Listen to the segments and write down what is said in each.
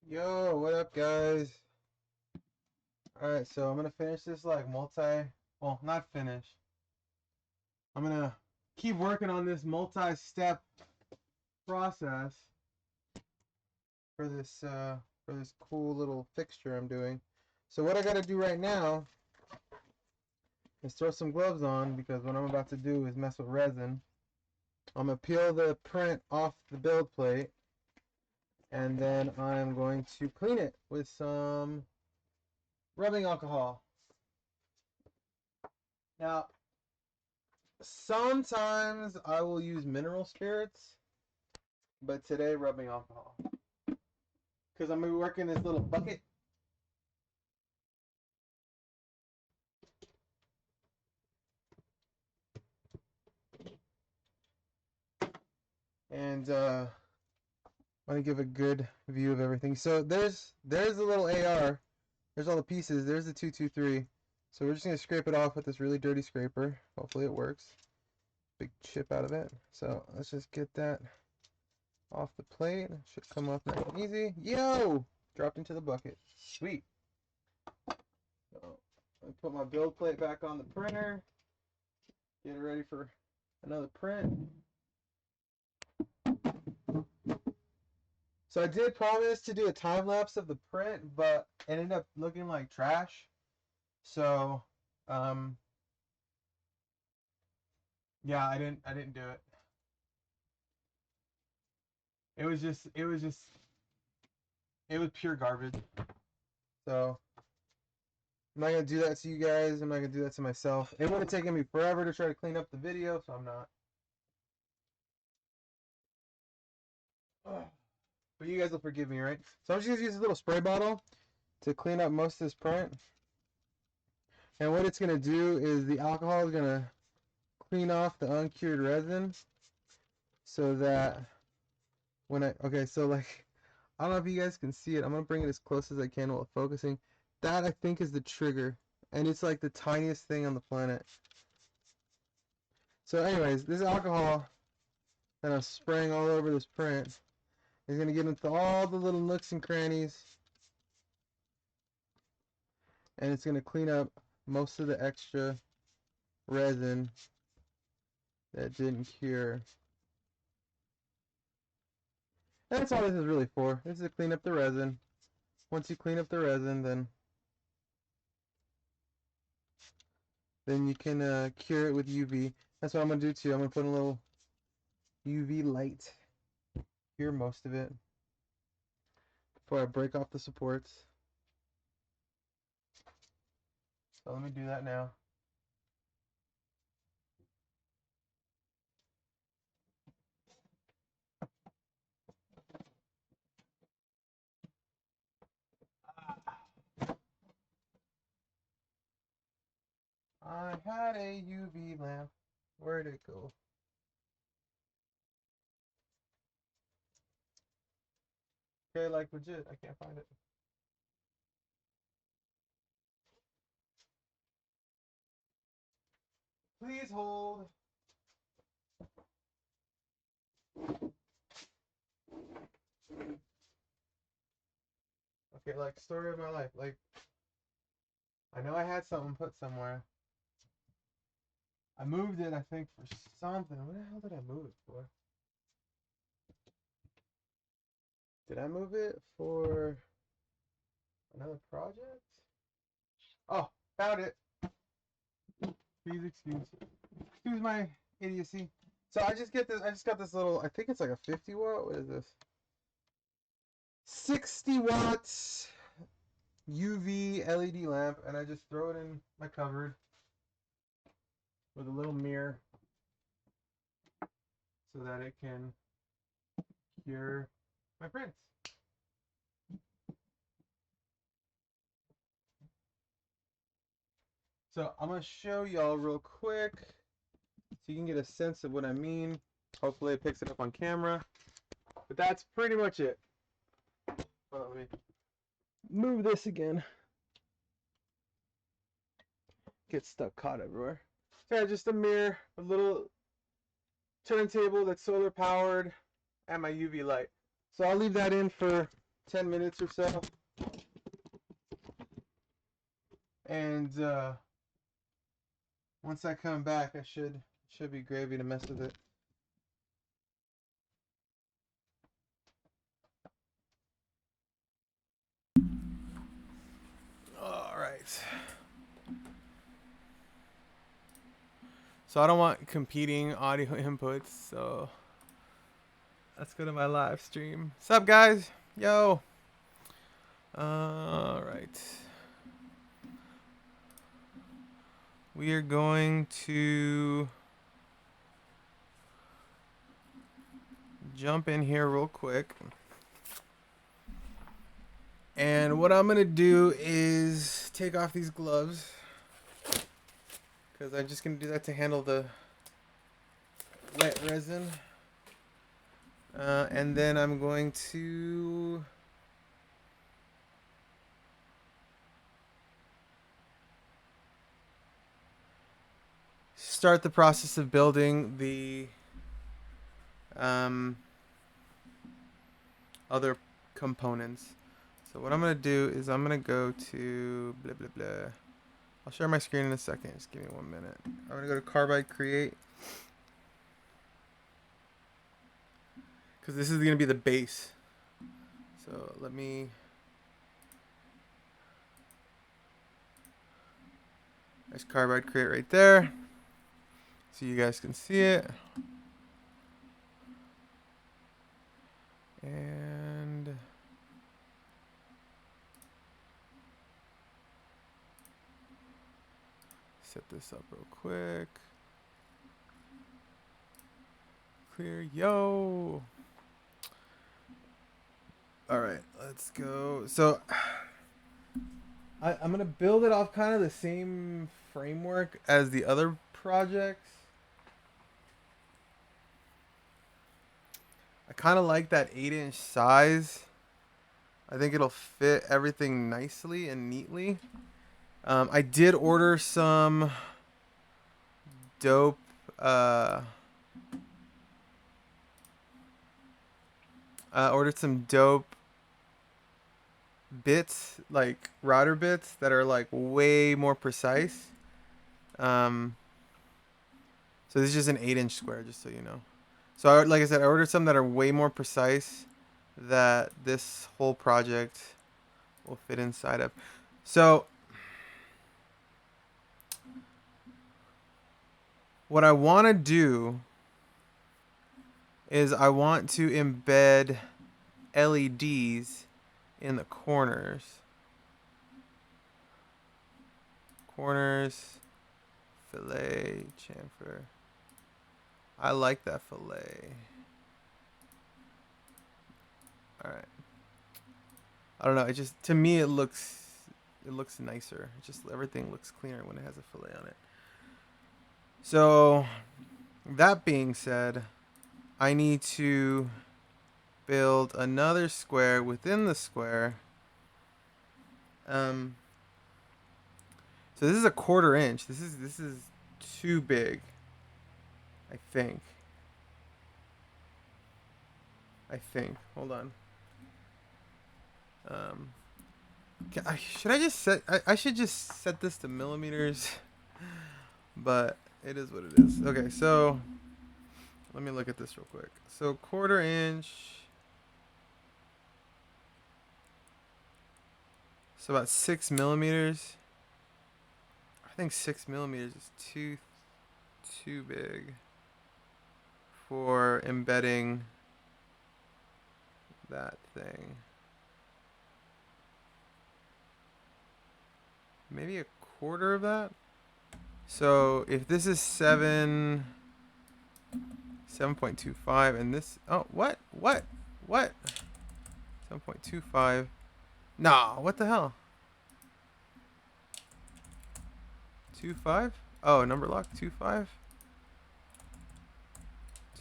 Yo, what up, guys? Alright, so I'm gonna finish this well, not finish. I'm gonna keep working on this multi-step process for this cool little fixture I'm doing. So what I gotta do right now is throw some gloves on because what I'm about to do is mess with resin. I'm gonna peel the print off the build plate and then I'm going to clean it with some rubbing alcohol. Now, sometimes I will use mineral spirits, but today rubbing alcohol. Because I'm going to be working this little bucket. And I want to give a good view of everything. So there's a little AR. There's all the pieces. There's the 223. So we're just going to scrape it off with this really dirty scraper. Hopefully it works. Big chip out of it. So let's just get that off the plate. Should come off nice and easy. Yo! Dropped into the bucket. Sweet. So I put my build plate back on the printer. Get it ready for another print. So I did promise to do a time lapse of the print, but it ended up looking like trash. So, yeah, I didn't do it. It was pure garbage. So I'm not gonna do that to you guys. I'm not gonna do that to myself. It would have taken me forever to try to clean up the video, so I'm not. But you guys will forgive me, right? So I'm just gonna use this little spray bottle to clean up most of this print. And what it's gonna do is the alcohol is gonna clean off the uncured resin so that so like, I don't know if you guys can see it. I'm gonna bring it as close as I can while focusing. That I think is the trigger, and it's like the tiniest thing on the planet. So anyways, this alcohol that I'm spraying all over this print is gonna get into all the little nooks and crannies, and it's gonna clean up most of the extra resin that didn't cure. That's all this is really for. This is to clean up the resin. Once you clean up the resin, then you can cure it with UV. That's what I'm gonna do too. I'm gonna put a little UV light, cure most of it before I break off the supports. So let me do that now. I had a UV lamp. Where'd it go? Okay, like legit, I can't find it. Please hold. Okay, like story of my life. Like, I know I had something put somewhere. I moved it, I think, for something. What the hell did I move it for? Did I move it for another project? Oh, found it. Please excuse my idiocy. So I just got this little, I think it's like a 50 watt. What is this? 60 watts UV LED lamp, and I just throw it in my cupboard with a little mirror so that it can cure my prints. So I'm going to show y'all real quick so you can get a sense of what I mean. Hopefully it picks it up on camera. But that's pretty much it. Well, let me move this again. Get stuck caught everywhere. So yeah, just a mirror, a little turntable that's solar powered, and my UV light. So I'll leave that in for 10 minutes or so. And once I come back, I should be gravy to mess with it. All right. So I don't want competing audio inputs, so let's go to my live stream. What's up, guys? Yo. All right. We are going to jump in here real quick. And what I'm going to do is take off these gloves, because I'm just going to do that to handle the wet resin. And then I'm going to start the process of building the other components. So what I'm going to do is I'm going to go to blah, blah, blah. I'll share my screen in a second. Just give me 1 minute. I'm going to go to Carbide Create, because this is going to be the base. So let me... There's Carbide Create right there, so you guys can see it. And set this up real quick. Clear, yo. All right, let's go. So I'm gonna build it off kind of the same framework as the other projects. I kind of like that 8-inch size. I think it'll fit everything nicely and neatly. I did order some dope ordered some dope bits, like router bits that are like way more precise. So this is just an 8-inch square, just so you know. So like I said, I ordered some that are way more precise that this whole project will fit inside of. So what I want to do is I want to embed LEDs in the corners. Corners, fillet, chamfer. I like that fillet. All right. I don't know. It just, to me, it looks nicer. It just, everything looks cleaner when it has a fillet on it. So that being said, I need to build another square within the square. So this is a 1/4 inch. This is too big, I think. Hold on. Should I just set? I should just set this to millimeters, but it is what it is. Okay, so let me look at this real quick. So 1/4 inch. So about 6 millimeters. I think 6 millimeters is too big for embedding that thing. Maybe 1/4 of that. So if this is 7.25, and this, oh, what 7.25. Nah, what the hell? 2.5? Oh, number lock 2.5.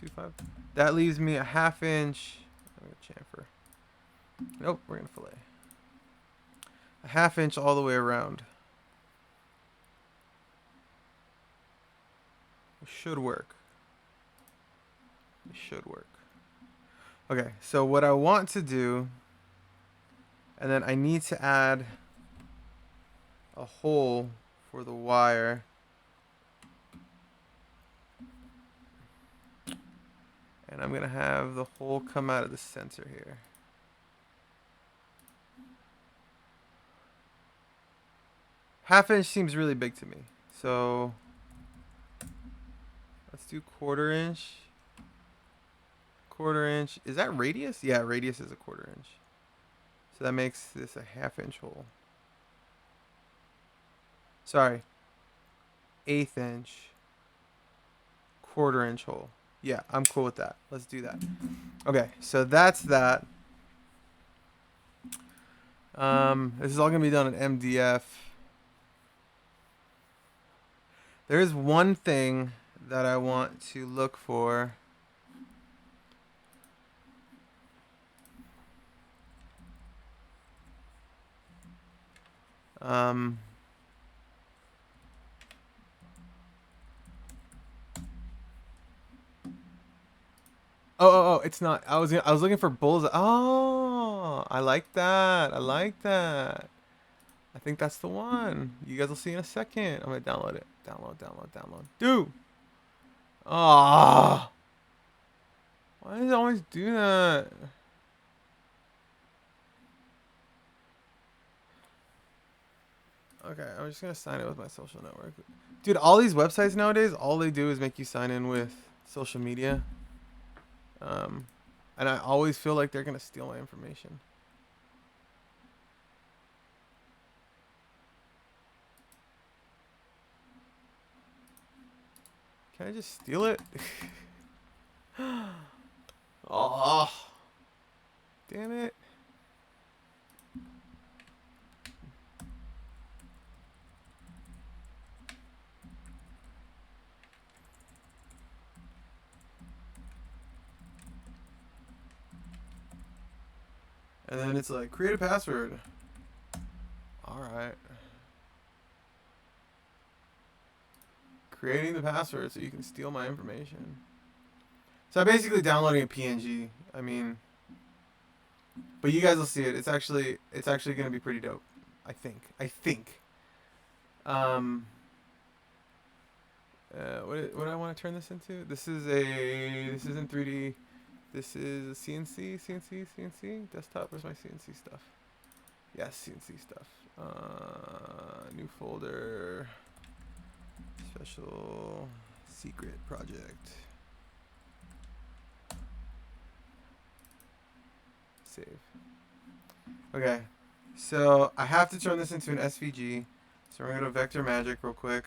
2.5. That leaves me a 1/2 inch. I'm gonna chamfer. Nope, we're gonna fillet. A 1/2 inch all the way around. It should work. It should work. Okay, so what I want to do And then I need to add a hole for the wire. And I'm going to have the hole come out of the sensor here. Half-inch seems really big to me. So let's do 1/4 inch. 1/4 inch. Is that radius? Yeah, radius is a 1/4 inch. So that makes this a 1/2 inch hole. Sorry. 1/8 inch. 1/4 inch hole. Yeah, I'm cool with that. Let's do that. Okay, so that's that. This is all gonna be done in MDF. There is one thing that I want to look for. Um, oh, it's not. I was looking for bullseye. Oh, I like that. I like that. I think that's the one. You guys will see in a second. I'm gonna download it. Download. Dude. Ah. Why does it always do that? Okay, I'm just gonna sign it with my social network. Dude, all these websites nowadays, all they do is make you sign in with social media. Um, and I always feel like they're gonna steal my information. Can I just steal it? Oh, damn it. And then it's like, create a password. Alright. Creating the password so you can steal my information. So I'm basically downloading a PNG. I mean, but you guys will see it. It's actually gonna be pretty dope. I think. What do I want to turn this into? This isn't 3D. This is a CNC desktop. Where's my CNC stuff? Yes, CNC stuff. New folder. Special secret project. Save. Okay, so I have to turn this into an SVG. So we're gonna go to Vector Magic real quick.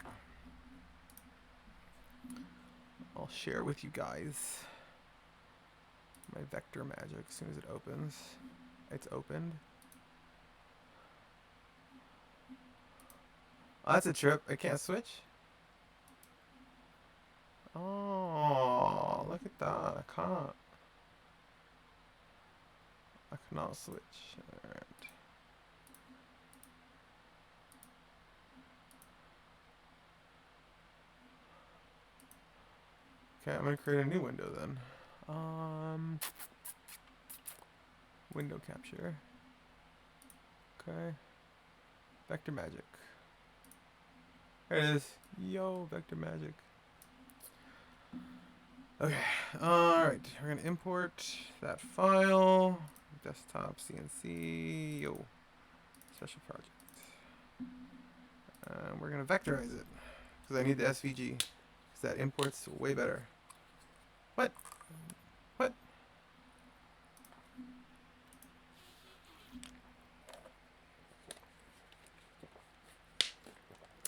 I'll share with you guys my Vector Magic as soon as it opens. It's opened. Oh, that's a trip. I can't switch. Oh, look at that. I can't. I cannot switch. Alright. Okay, I'm gonna create a new window then. Window capture. Okay. Vector Magic. There it is. Yo, Vector Magic. Okay. Alright. We're gonna import that file. Desktop CNC. Yo. Special project. We're gonna vectorize it. Because I need the SVG. Because that import's way better. What? What?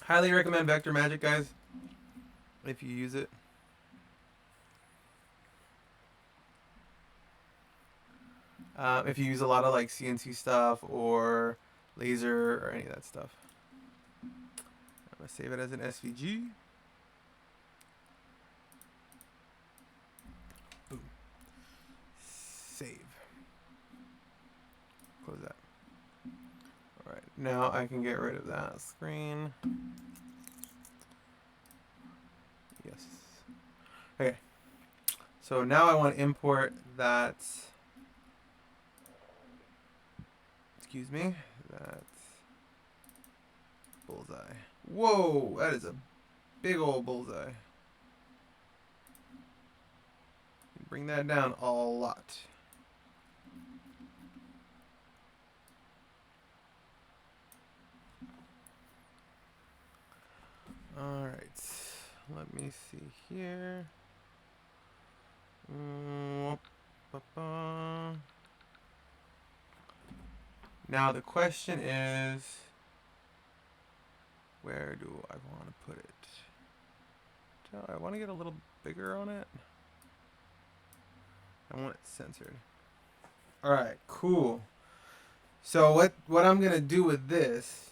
Highly recommend Vector Magic, guys. If you use it. If you use a lot of like CNC stuff or laser or any of that stuff. I'm gonna save it as an SVG. Boom. Save. Close that. Alright, now I can get rid of that screen. Yes. Okay. So now I want to import that Excuse me. That's bullseye. Whoa, that is a big old bullseye. Bring that down a lot. Alright, let me see here. Now the question is, where do I want to put it? Do I want to get a little bigger on it? I want it censored. Alright, cool. So what I'm going to do with this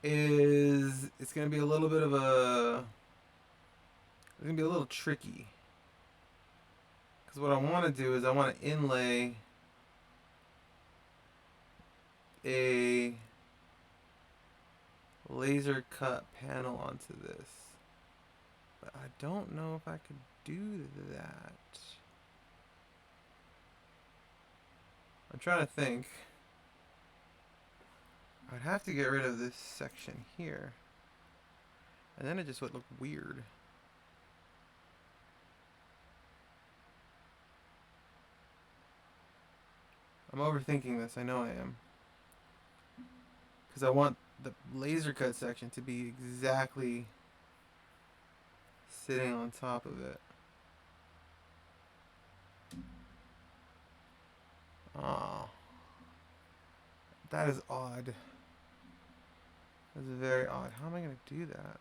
is it's going to be a little bit of a... It's going to be a little tricky. Because what I want to do is I want to inlay a laser cut panel onto this. But I don't know if I could do that. I'm trying to think. I'd have to get rid of this section here. And then it just would look weird. I'm overthinking this, I know I am. Because I want the laser cut section to be exactly sitting on top of it. Oh. That is odd. That's very odd. How am I going to do that?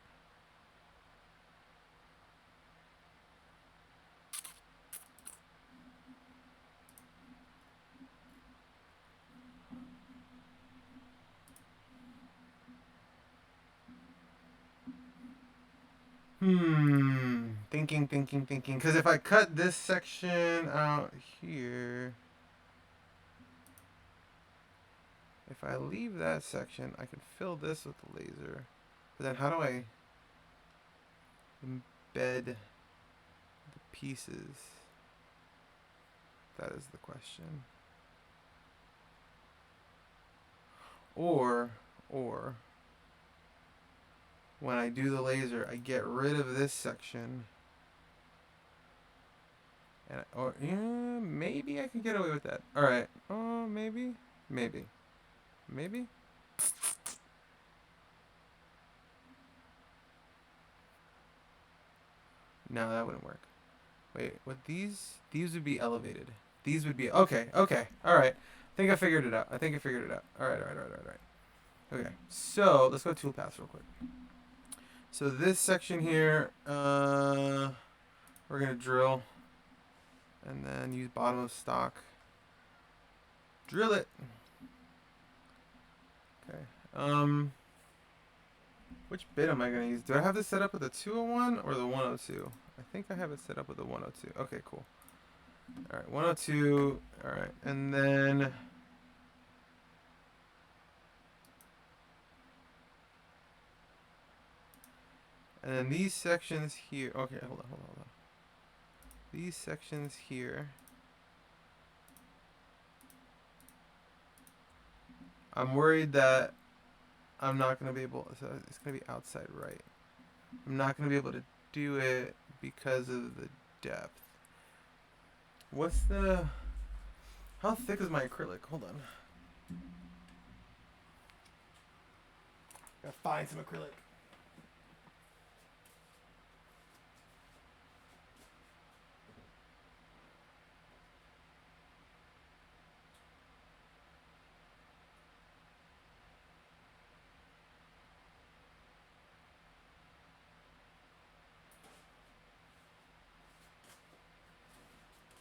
Thinking. Because if I cut this section out here, if I leave that section, I can fill this with the laser. But then how do I embed the pieces? That is the question. Or when I do the laser, I get rid of this section. And maybe I can get away with that. All right. Oh, maybe. No, that wouldn't work. Wait, what these would be elevated. These would be okay. All right. I think I figured it out. All right. Okay. So, let's go toolpaths real quick. So this section here, we're going to drill and then use bottom of stock. Drill it. Okay. Which bit am I going to use? Do I have this set up with the 201 or the 102? I think I have it set up with the 102. Okay, cool. All right, 102. All right, and then these sections here. Okay, hold on. These sections here. I'm worried that I'm not going to be able, so it's going to be outside right. I'm not going to be able to do it because of the depth. How thick is my acrylic? Hold on. Gotta find some acrylic.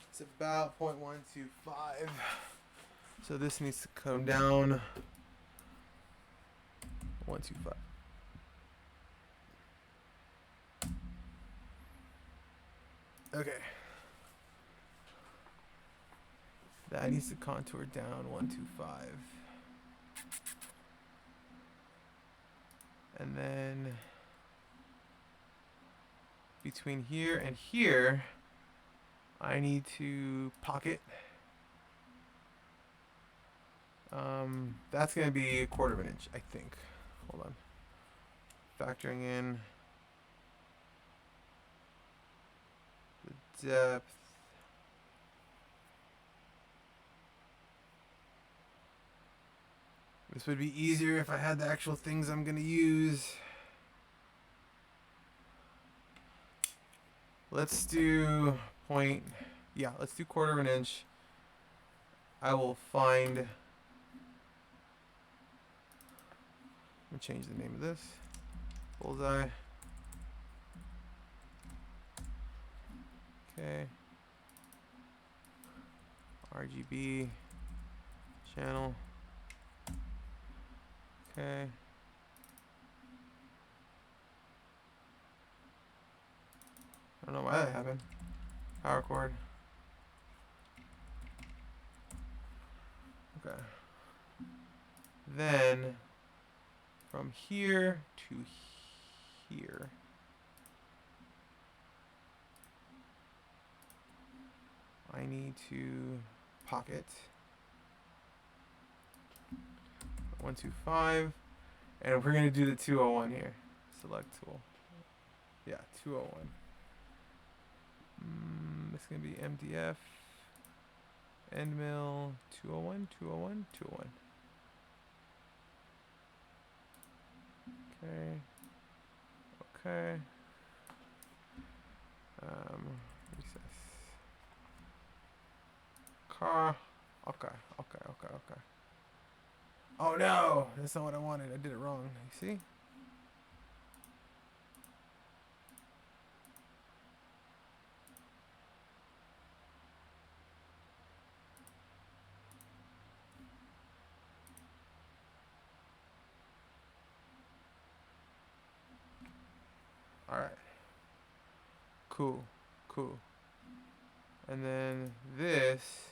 It's about 0.125. So this needs to come down 125. Okay. That needs to contour down 125. And then between here and here, I need to pocket That's going to be a quarter of an inch, I think. Hold on. Factoring in the depth. This would be easier if I had the actual things I'm going to use. Let's do point. Yeah, let's do quarter of an inch. I will find. I'm going to change the name of this. Bullseye. Okay. RGB channel. Okay. I don't know why that happened. Power cord. Okay. Then from here to here. I need to pocket 125, and we're gonna do the 201 here. Select tool. Yeah, 201. It's gonna be MDF. End mill 201, 201, 201. Okay. Okay. Recess. Car. Okay. Okay. Okay. Okay. Oh no! That's not what I wanted. I did it wrong. You see? Alright. Cool. Cool. And then this,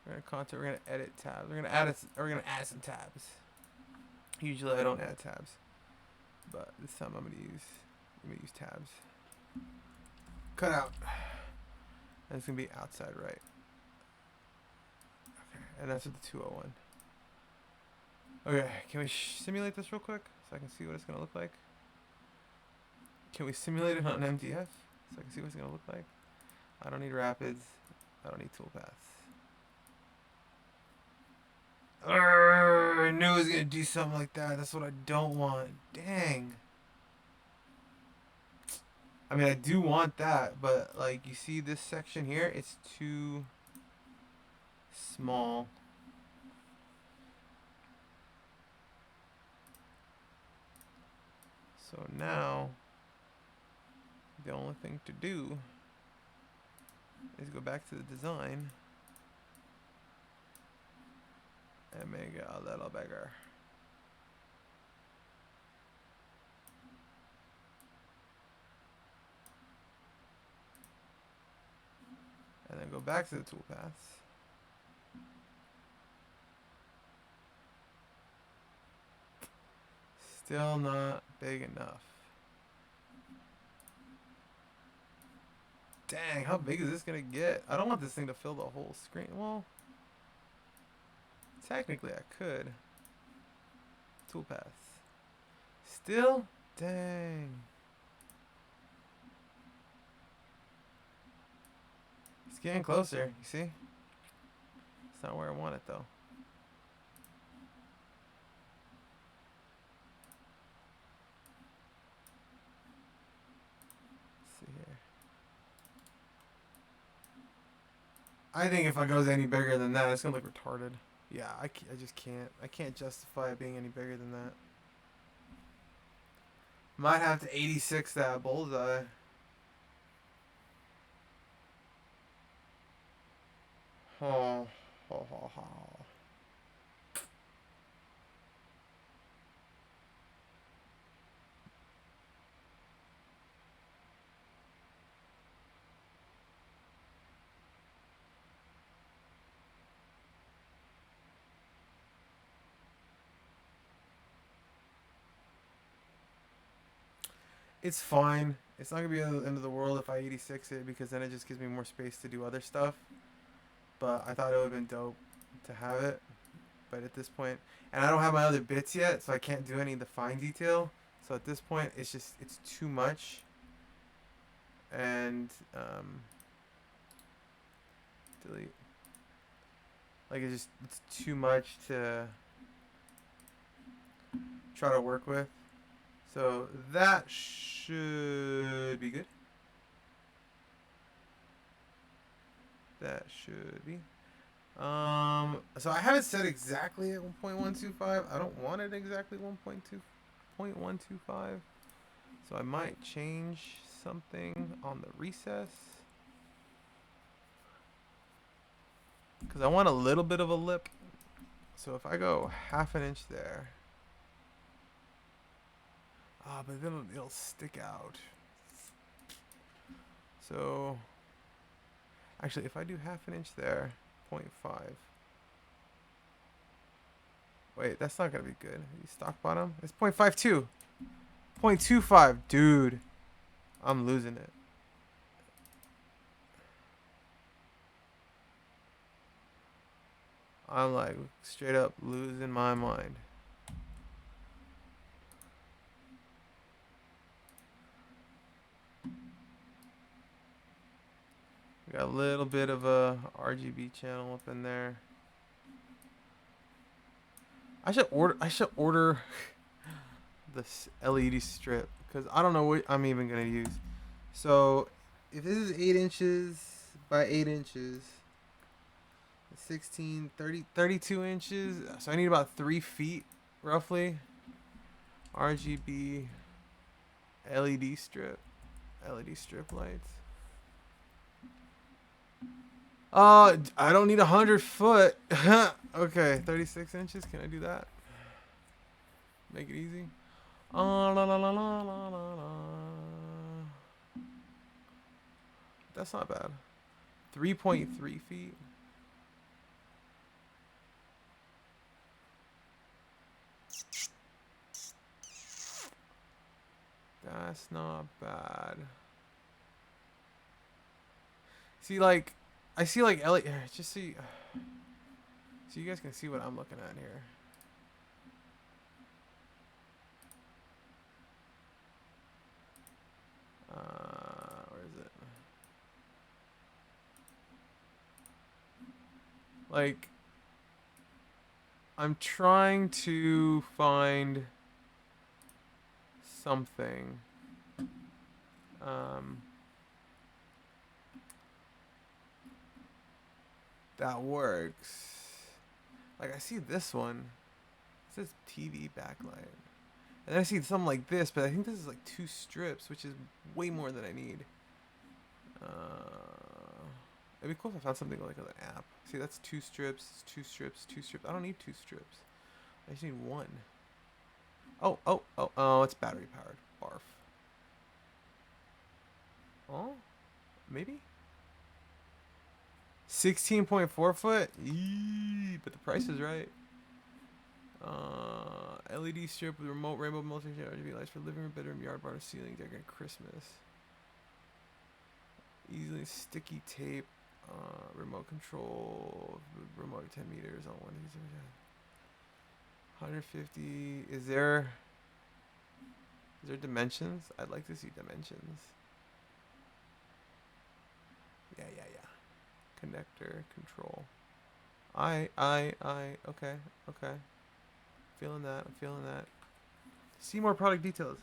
we're gonna content. We're gonna edit tabs. We're gonna add some tabs. Usually I don't add tabs, but this time I'm gonna use tabs. Cut out. And it's gonna be outside right. Okay, and that's with the 201. Okay, can we simulate this real quick so I can see what it's gonna look like? Can we simulate it on MDF so I can see what it's gonna look like? I don't need rapids. I don't need toolpaths. I knew it was gonna do something like that. That's what I don't want. Dang. I mean, I do want that, but like you see this section here, it's too small. So now the only thing to do is go back to the design and make it a little bigger. And then go back to the toolpaths. Still not big enough. Dang, how big is this gonna get? I don't want this thing to fill the whole screen. Well, technically I could. Toolpaths. Still? Dang. It's getting closer, you see? It's not where I want it though. Let's see here. I think if I goes any bigger than that, it's gonna look retarded. Yeah, I just can't. I can't justify it being any bigger than that. Might have to 86 that bullseye. Oh, ho, ho, ho. It's fine. It's not gonna be the end of the world if I 86 it, because then it just gives me more space to do other stuff. But I thought it would have been dope to have it. but at this point, and I don't have my other bits yet, so I can't do any of the fine detail. So at this point, it's too much. And delete. Like it's too much to try to work with. So that should be good. That should be. So I have it set exactly at 1.125. I don't want it exactly 1.2.125. So I might change something on the recess. Because I want a little bit of a lip. So if I go 1/2 inch there. Ah, but then it'll stick out. So actually, if I do 1/2 inch there, 0.5. Wait, that's not gonna be good. Stock bottom. It's 0.52. 0.25, dude. I'm losing it. I'm like straight up losing my mind. We got a little bit of a RGB channel up in there. I should order this LED strip because I don't know what I'm even gonna use. So if this is 8 inches by 8 inches, 16, 30, 32 inches. So I need about 3 feet roughly. RGB LED strip lights. I don't need 100 foot. Okay, 36 inches. Can I do that? Make it easy. La, la, la, la, la, la, la. That's not bad. 3.3 feet. That's not bad. See, like, I see like LED. Just see, so you guys can see what I'm looking at here. Where is it? Like, I'm trying to find something. That works. Like I see this one. It says TV backlight. And then I see something like this, but I think this is like 2 strips, which is way more than I need. It'd be cool if I found something like an app. See, that's 2 strips, 2 strips, 2 strips. I don't need 2 strips. I just need 1. Oh, it's battery powered. Barf. Oh, maybe? 16.4 foot? Eee, but the price is right. LED strip with remote rainbow multi-shade RGB lights for living room, bedroom, yard, bar, ceiling, decorating Christmas. Easily sticky tape. Remote control. Remote 10 meters on 150. Is there dimensions? I'd like to see dimensions. Yeah. Connector control. Okay. Feeling that. I'm feeling that. See more product details.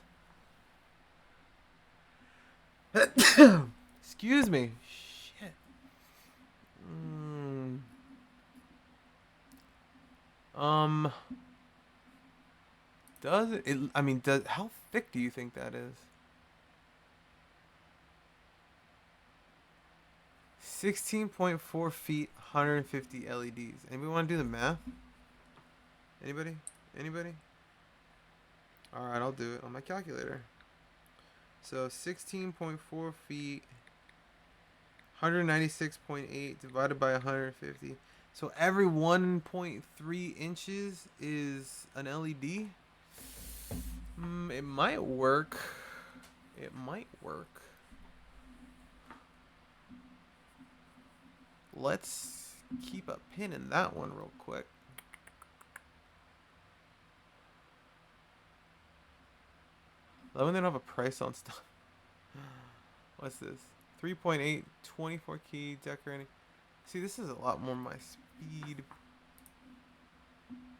Excuse me. Shit. Does it? I mean, how thick do you think that is? 16.4 feet, 150 LEDs. Anybody want to do the math? Anybody? Alright, I'll do it on my calculator. So 16.4 feet, 196.8 divided by 150. So every 1.3 inches is an LED. It might work. Let's keep a pin in that one real quick. I love when they don't have a price on stuff. What's this? 3.8, 24 key decorating. See, this is a lot more my speed.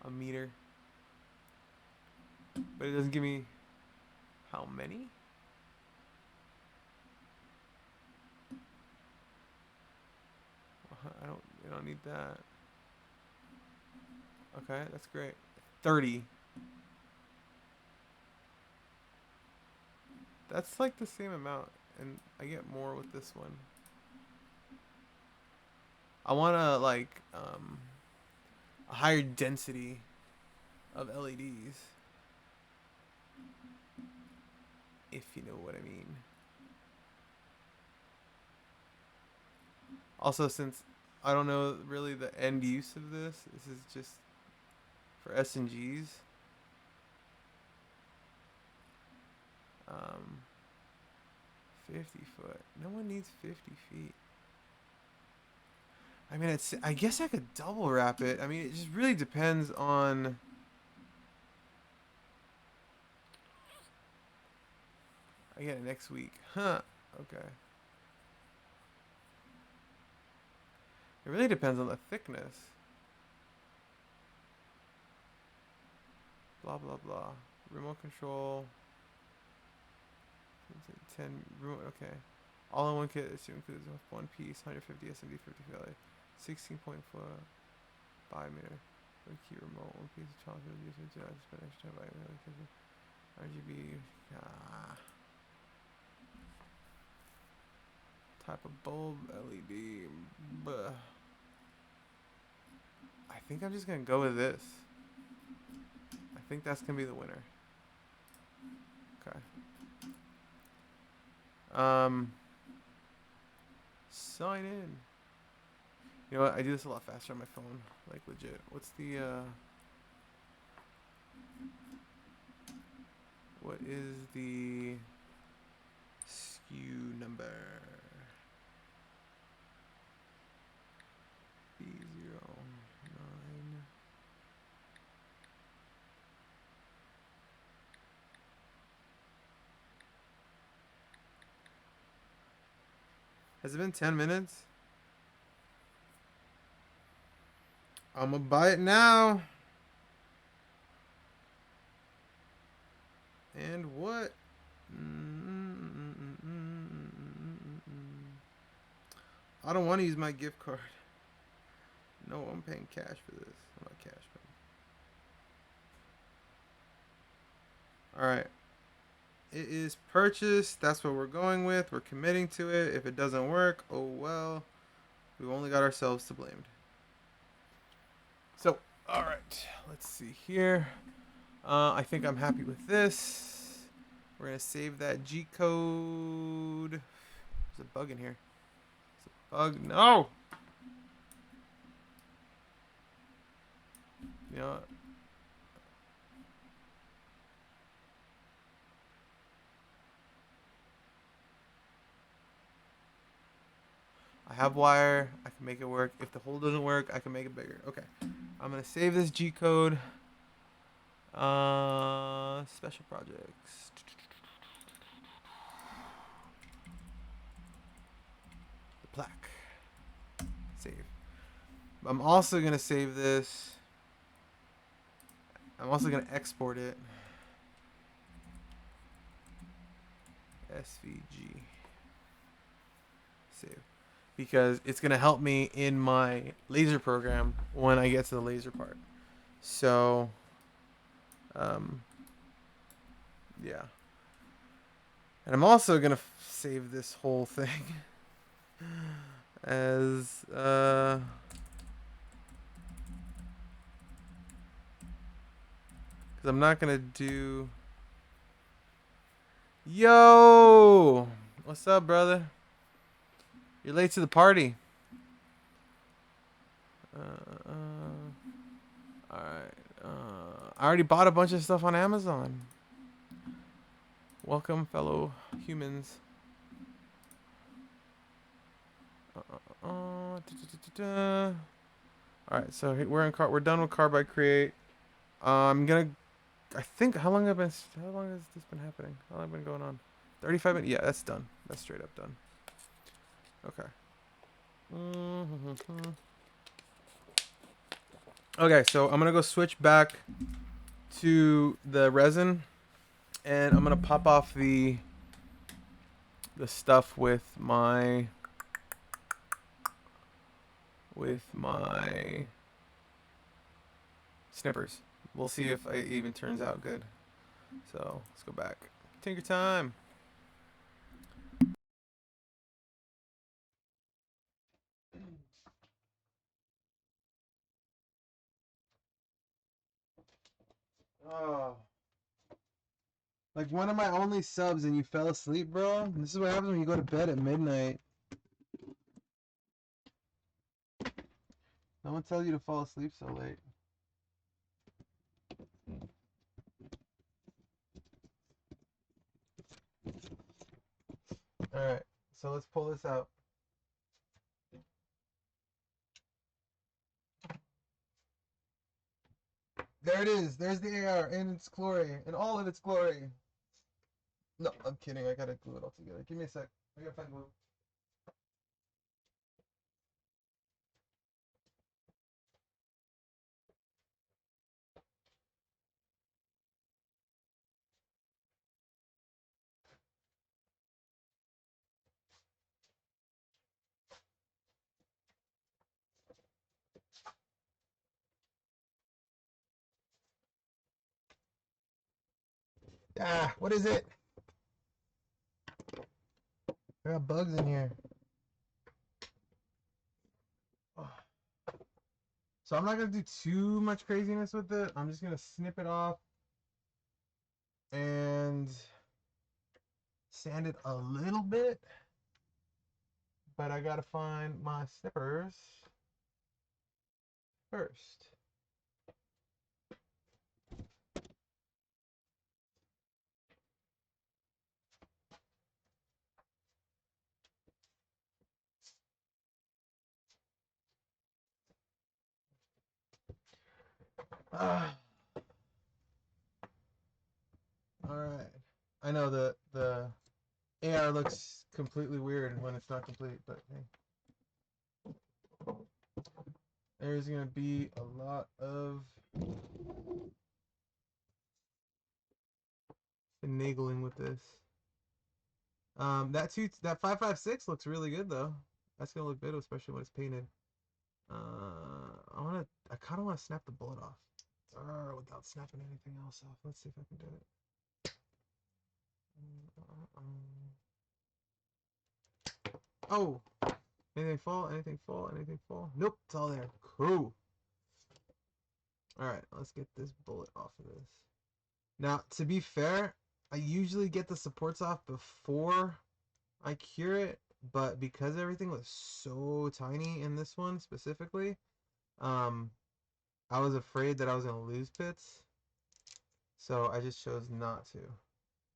A meter. But it doesn't give me how many? I don't need that. Okay, that's great. 30. That's like the same amount, and I get more with this one. I want to like a higher density of LEDs, if you know what I mean. Also, since I don't know really the end use of this is just for S&Gs. 50 foot. No one needs 50 feet. I mean, I guess I could double wrap it. I mean, it just really depends on. I get it next week. Huh. Okay. It really depends on the thickness. Blah, blah, blah. Remote control. 10. Remote, okay. All in one kit. It includes one piece, 150 SMD, 50 failure. 16.4 by meter. One key remote, one piece of chocolate. Spend extra time by RGB. Type of bulb, LED. Buh. I think I'm just gonna go with this. I think that's gonna be the winner. Okay. Sign in. You know what? I do this a lot faster on my phone. Like legit. What's the what is the SKU number? B09. Has it been 10 minutes? I'm gonna buy it now. And what? I don't want to use my gift card. No, I'm paying cash for this. I'm not cash paying. Alright. It is purchased. That's what we're going with. We're committing to it. If it doesn't work, oh well. We've only got ourselves to blame. So, alright. Let's see here. I think I'm happy with this. We're going to save that G code. There's a bug in here. There's a bug. No! You know what? I have wire. I can make it work. If the hole doesn't work, I can make it bigger. Okay. I'm going to save this G code. Special projects. The plaque. Save. I'm also going to save this. I'm also going to export it. SVG. Save. Because it's going to help me in my laser program when I get to the laser part. So, yeah. And I'm also going to save this whole thing as, because I'm not going to do... Yo! What's up, brother? You're late to the party. Alright. I already bought a bunch of stuff on Amazon. Welcome, fellow humans. Alright, so we're done with Carbide Create. I'm gonna I think how long has this been happening? How long have been going on? 35 minutes. Yeah, that's done. That's straight up done. Okay. Okay, so I'm gonna go switch back to the resin, and I'm gonna pop off the stuff with my snippers. We'll see if it even turns out good. So let's go back. Take your time. Oh. Like one of my only subs and you fell asleep, bro? This is what happens when you go to bed at midnight. No one tells you to fall asleep so late. Alright, so let's pull this out. There it is. There's the AR in its glory. In all of its glory. No, I'm kidding. I gotta glue it all together. Give me a sec. I gotta find glue. Ah, what is it? I got bugs in here. Oh. So I'm not gonna do too much craziness with it. I'm just gonna snip it off and sand it a little bit. But I gotta find my snippers first. Ah, all right. I know the AR looks completely weird when it's not complete, but hey. There's gonna be a lot of finagling with this. That 5.56 looks really good though. That's gonna look good, especially when it's painted. I kind of want to snap the bullet off, without snapping anything else off. Let's see if I can do it. Oh, anything fall? Anything fall? Anything fall? Nope, it's all there. Cool. All right, let's get this bullet off of this. Now, to be fair, I usually get the supports off before I cure it, but because everything was so tiny in this one specifically, um, I was afraid that I was gonna lose bits, so I just chose not to.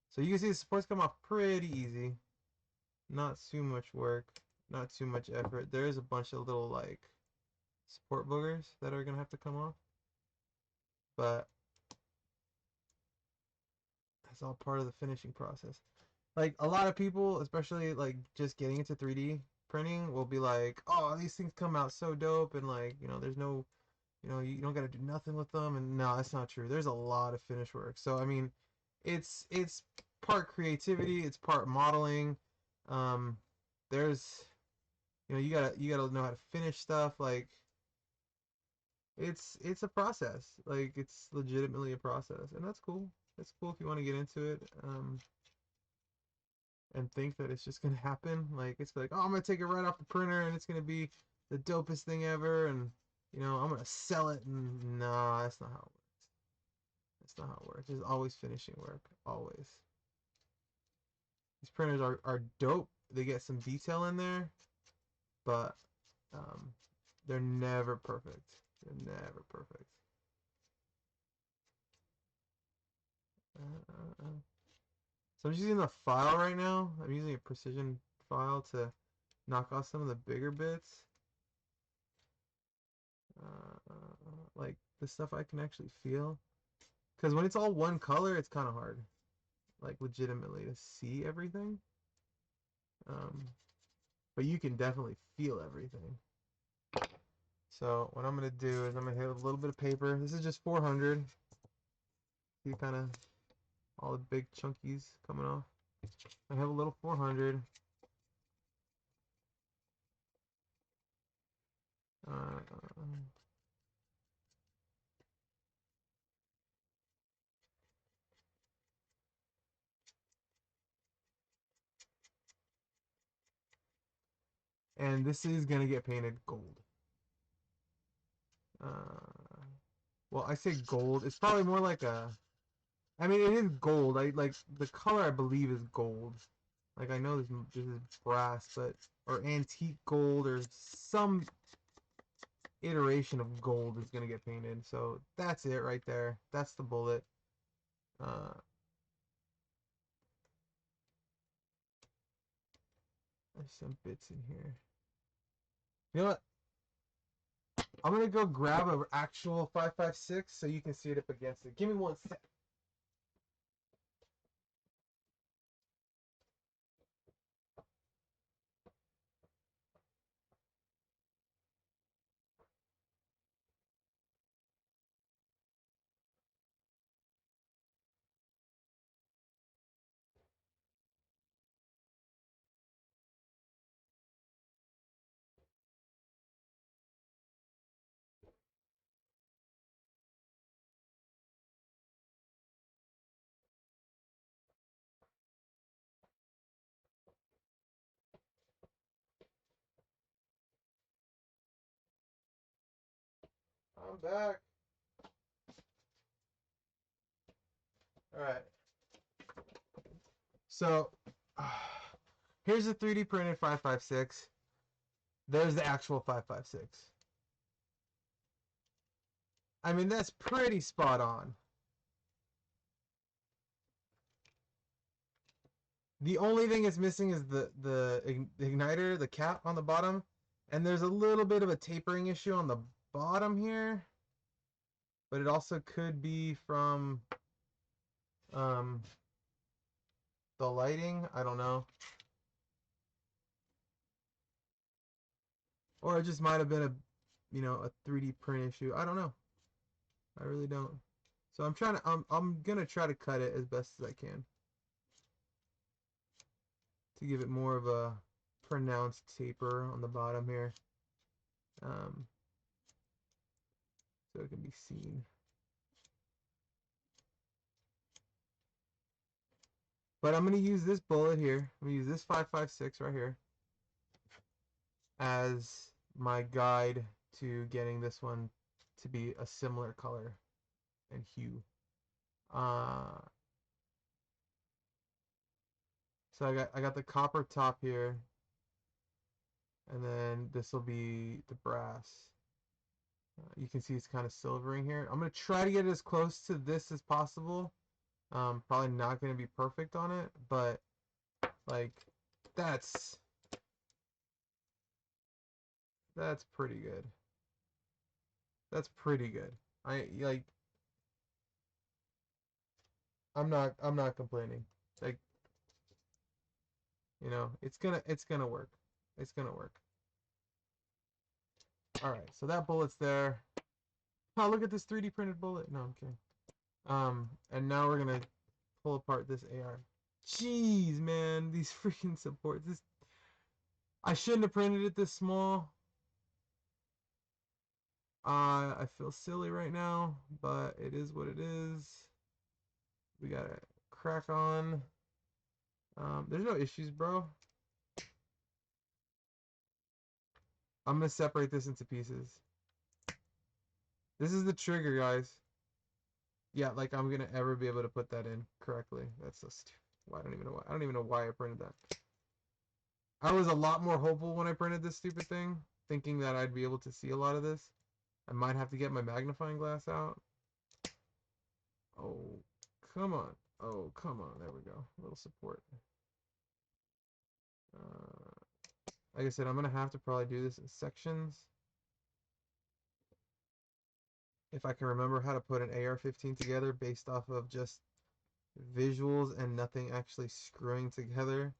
So you can see the supports come off pretty easy. Not too much work, not too much effort. There is a bunch of little like support boogers that are gonna have to come off, but that's all part of the finishing process. Like a lot of people, especially like just getting into 3D printing, will be like, "Oh, these things come out so dope," and like there's no, you don't got to do nothing with them. And no, that's not true. There's a lot of finish work. So I mean, it's part creativity, it's part modeling. Um, there's you gotta know how to finish stuff. Like it's a process. Like it's legitimately a process, and that's cool. That's cool if you want to get into it. And think that it's just gonna happen. Like it's like, oh, I'm gonna take it right off the printer and it's gonna be the dopest thing ever, and I'm gonna sell it. And nah, that's not how it works. That's not how it works. There's always finishing work, always. These printers are dope. They get some detail in there, but um, they're never perfect. They're never perfect. So I'm just using the file right now. I'm using a precision file to knock off some of the bigger bits. Like the stuff I can actually feel, Because when it's all one color, it's kind of hard, like legitimately, to see everything. But you can definitely feel everything. So what I'm gonna do is I'm gonna hit a little bit of paper. This is just 400. See kind of all the big chunkies coming off. I have a little 400. Uh, and this is gonna get painted gold. Well, I say gold. It's probably more like a. I mean, it is gold. I like the color. I believe is gold. Like I know this is brass, but or antique gold or some iteration of gold is gonna get painted. So that's it right there. That's the bullet. There's some bits in here. You know what? I'm gonna go grab an actual 5.56 so you can see it up against it. Give me 1 sec. I'm back. All right. So here's the 3D printed 5.56. There's the actual 5.56. I mean, that's pretty spot on. The only thing it's missing is the igniter, the cap on the bottom, and there's a little bit of a tapering issue on the bottom here, but it also could be from the lighting. I don't know, or it just might have been a 3D print issue. I don't know. I really don't. So I'm gonna try to cut it as best as I can to give it more of a pronounced taper on the bottom here, so it can be seen. But I'm gonna use this bullet here. I'm gonna use this 5.56 right here as my guide to getting this one to be a similar color and hue. So I got the copper top here, and then this will be the brass. You can see it's kind of silvering here. I'm gonna try to get as close to this as possible. Probably not gonna be perfect on it, but like that's pretty good. That's pretty good. I like I'm not complaining. Like, it's gonna work. It's gonna work. Alright, so that bullet's there. Oh, look at this 3D printed bullet. No, I'm kidding. And now we're gonna pull apart this AR. Jeez, man, these freaking supports. I shouldn't have printed it this small. I feel silly right now, but it is what it is. We gotta crack on. There's no issues, bro. I'm gonna separate this into pieces. This is the trigger, guys. Yeah, like I'm gonna ever be able to put that in correctly. That's so stupid. Well, I don't even know why. I don't even know why I printed that. I was a lot more hopeful when I printed this stupid thing, thinking that I'd be able to see a lot of this. I might have to get my magnifying glass out. Oh, come on. Oh, come on. There we go. A little support. Like I said, I'm gonna have to probably do this in sections. if I can remember how to put an AR-15 together based off of just visuals and nothing actually screwing together.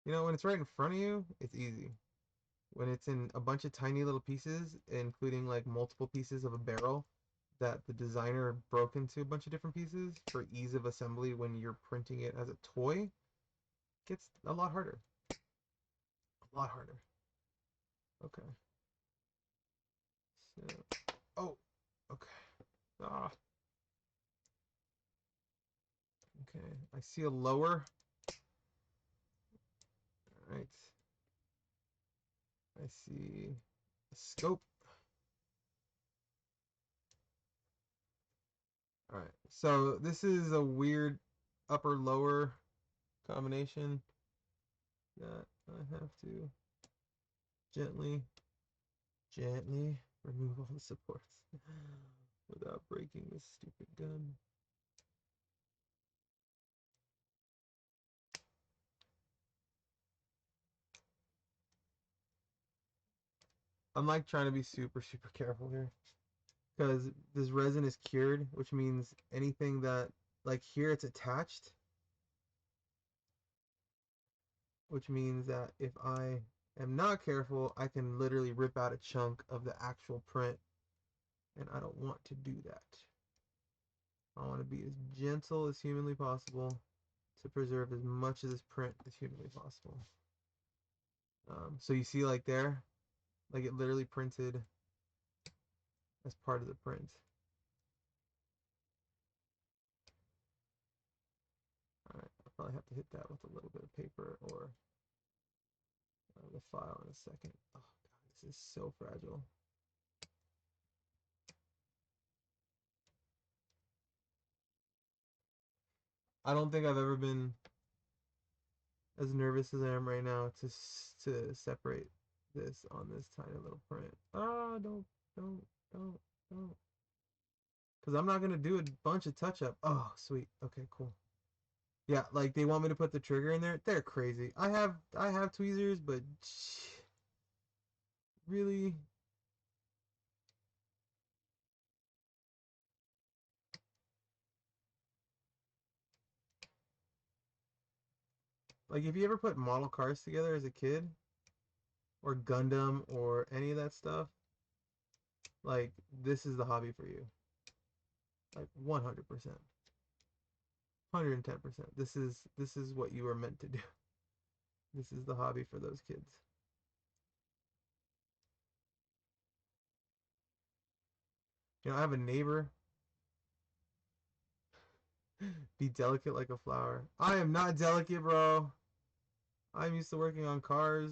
You know, when it's right in front of you, it's easy. When it's in a bunch of tiny little pieces, including like multiple pieces of a barrel that the designer broke into a bunch of different pieces for ease of assembly when you're printing it as a toy, it gets a lot harder. A lot harder. Okay. So, oh, okay. Ah, okay. I see a lower. All right. I see a scope. All right. So this is a weird upper lower combination that I have to gently, gently remove all the supports without breaking this stupid gun. I'm like trying to be super, super careful here because this resin is cured, which means anything that, like here it's attached, which means that if I am not careful, I can literally rip out a chunk of the actual print, and I don't want to do that. I want to be as gentle as humanly possible to preserve as much of this print as humanly possible. So you see like there, like it literally printed as part of the print. Alright, I'll probably have to hit that with a little bit of paper or the file in a second. Oh god, this is so fragile. I don't think I've ever been as nervous as I am right now to separate this on this tiny little print. Ah, don't, don't, don't. Because I'm not gonna do a bunch of touch up. Oh, sweet. Okay, cool. Yeah, like they want me to put the trigger in there. They're crazy. I have tweezers, but really, like if you ever put model cars together as a kid, or Gundam, or any of that stuff, like this is the hobby for you. Like 100%, 110%. This is what you were meant to do. This is the hobby for those kids. You know, I have a neighbor. Be delicate like a flower. I am not delicate, bro. I'm used to working on cars.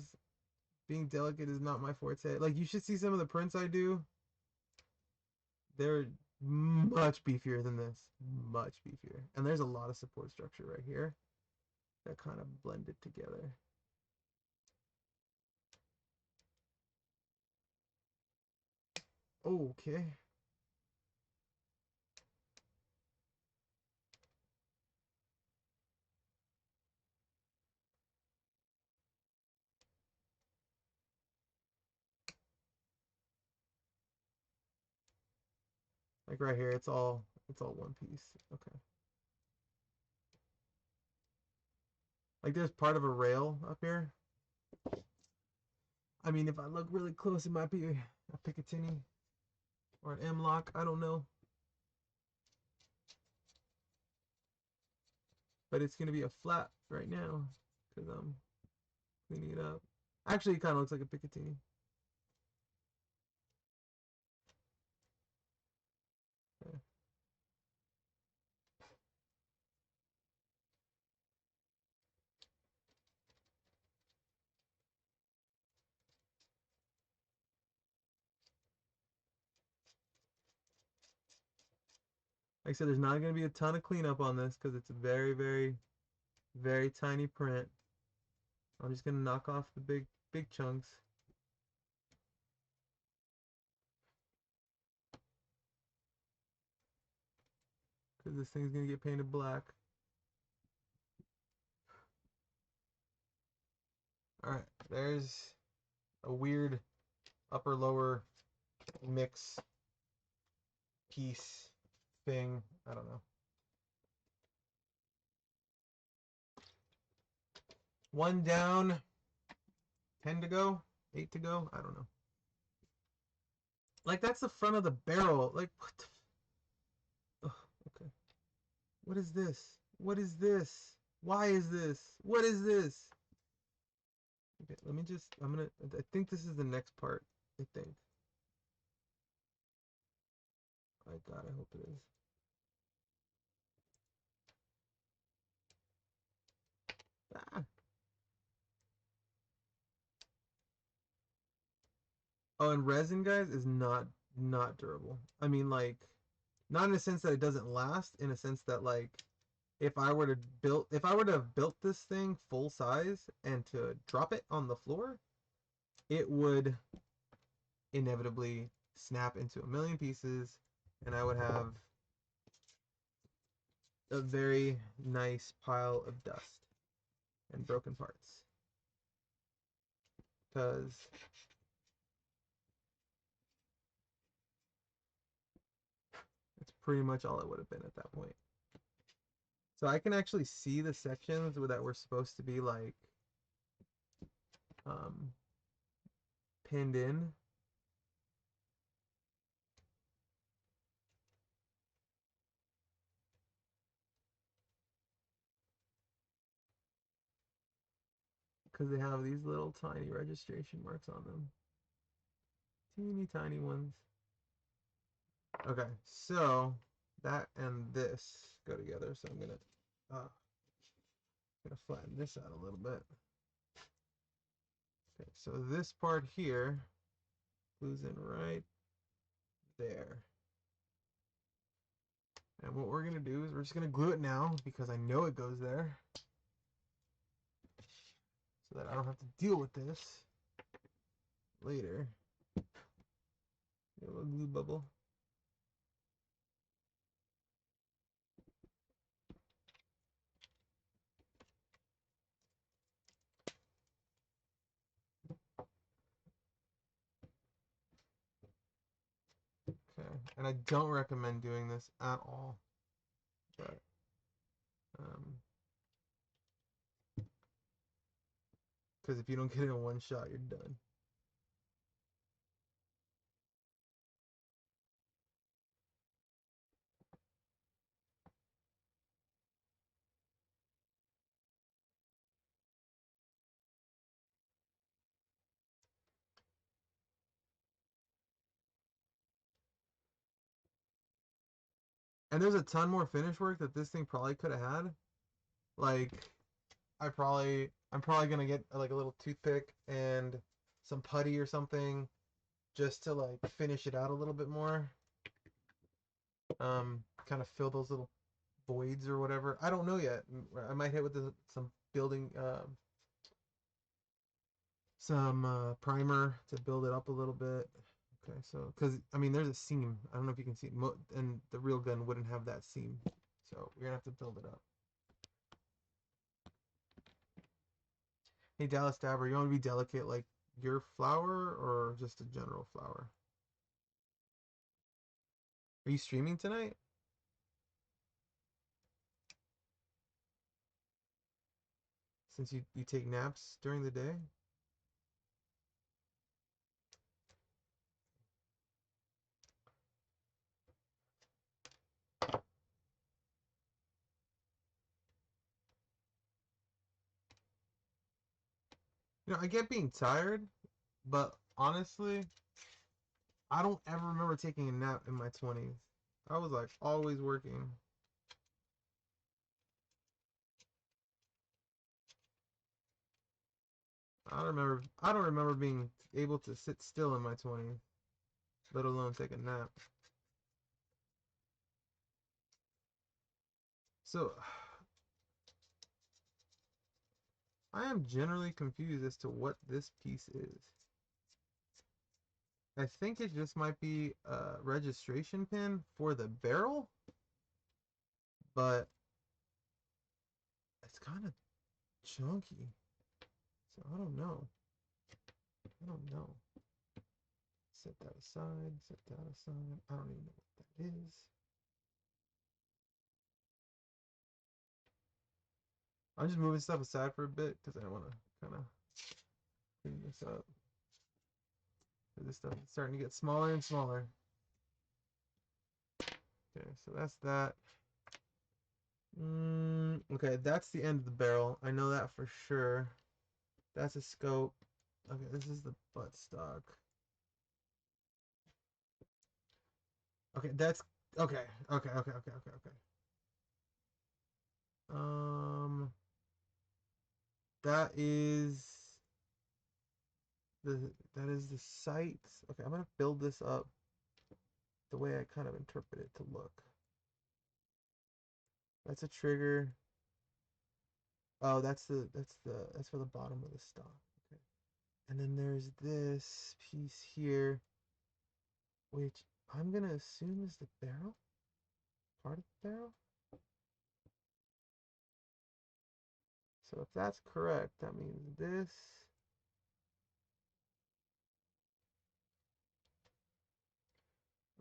Being delicate is not my forte. Like you should see some of the prints I do. They're much beefier than this. Much beefier. And there's a lot of support structure right here that kind of blended together. Okay. Like right here, it's all one piece. Okay. Like there's part of a rail up here. I mean, if I look really close, it might be a Picatinny or an M-LOK. I don't know. But it's going to be a flat right now because I'm cleaning it up. Actually, it kind of looks like a Picatinny. Okay. Like I said, there's not going to be a ton of cleanup on this because it's a very, very, very tiny print. I'm just going to knock off the big chunks. Because this thing's going to get painted black. Alright, there's a weird upper-lower mix piece thing. I don't know. 1 down, 10 to go, 8 to go. I don't know. Like, that's the front of the barrel. Like, what the... okay. What is this? What is this? Why is this? What is this? Okay, let me just... I think this is the next part. I think. My God, I hope it is. Ah. Oh, and resin, guys, is not durable. I mean, like, not in the sense that it doesn't last, in a sense that, like, if I were to have built this thing full size and to drop it on the floor, it would inevitably snap into a million pieces, and I would have a very nice pile of dust and broken parts. Because that's pretty much all it would have been at that point. So I can actually see the sections that were supposed to be like pinned in. Because they have these little tiny registration marks on them. Teeny tiny ones. Okay, so that and this go together. So I'm gonna flatten this out a little bit. Okay, so this part here glues in right there. And what we're gonna do is we're just gonna glue it now because I know it goes there, so that I don't have to deal with this later. A little glue bubble. Okay, and I don't recommend doing this at all, but because if you don't get it in one shot, you're done. And there's a ton more finish work that this thing probably could have had. Like, I'm probably gonna get like a little toothpick and some putty or something just to like finish it out a little bit more. Kind of fill those little voids or whatever. I don't know yet. I might hit with some building, some primer to build it up a little bit. Okay, so because I mean, there's a seam. I don't know if you can see, and the real gun wouldn't have that seam, so we're gonna have to build it up. Hey, Dallas Dabber, you want to be delicate like your flower or just a general flower? Are you streaming tonight? Since you take naps during the day? You know, I get being tired, but honestly, I don't ever remember taking a nap in my 20s. I was like always working. I don't remember being able to sit still in my 20s, let alone take a nap. So I am generally confused as to what this piece is. I think it just might be a registration pin for the barrel, but it's kind of chunky. So I don't know. I don't know. Set that aside. Set that aside. I don't even know what that is. is. I'm just moving stuff aside for a bit because I want to kind of clean this up. This stuff is starting to get smaller and smaller. Okay, so that's that. Okay, that's the end of the barrel. I know that for sure. That's a scope. Okay, this is the buttstock. Okay, that's okay. Okay. That is the sight. Okay, I'm gonna build this up the way I kind of interpret it to look. That's a trigger. Oh, that's for the bottom of the stock. Okay. And then there's this piece here, which I'm gonna assume is the barrel, part of the barrel. So if that's correct, that means this.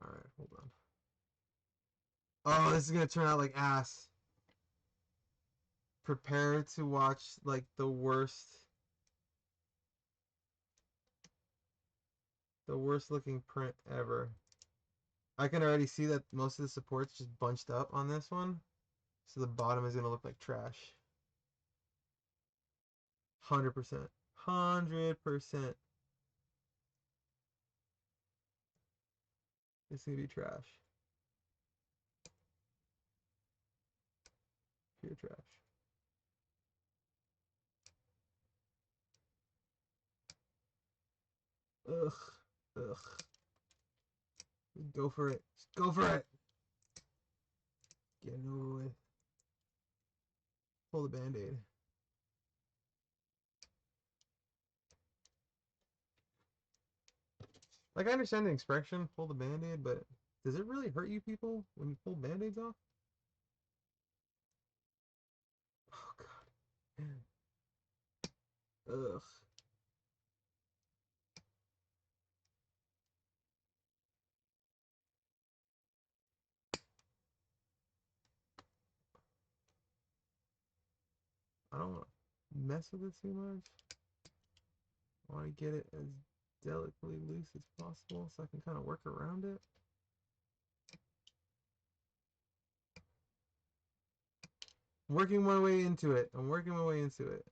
All right, hold on. Oh, this is gonna turn out like ass. Prepare to watch like the worst looking print ever. I can already see that most of the support's just bunched up on this one. So the bottom is gonna look like trash. 100%. 100%. It's gonna be trash. Pure trash. Ugh. Ugh. Go for it. Just go for it. Get it over with. Pull the band-aid. Like, I understand the expression, pull the band-aid, but does it really hurt you people when you pull band-aids off? Oh, God. Ugh. I don't want to mess with it too much. I want to get it as delicately loose as possible so I can kind of work around it. I'm working my way into it. I'm working my way into it.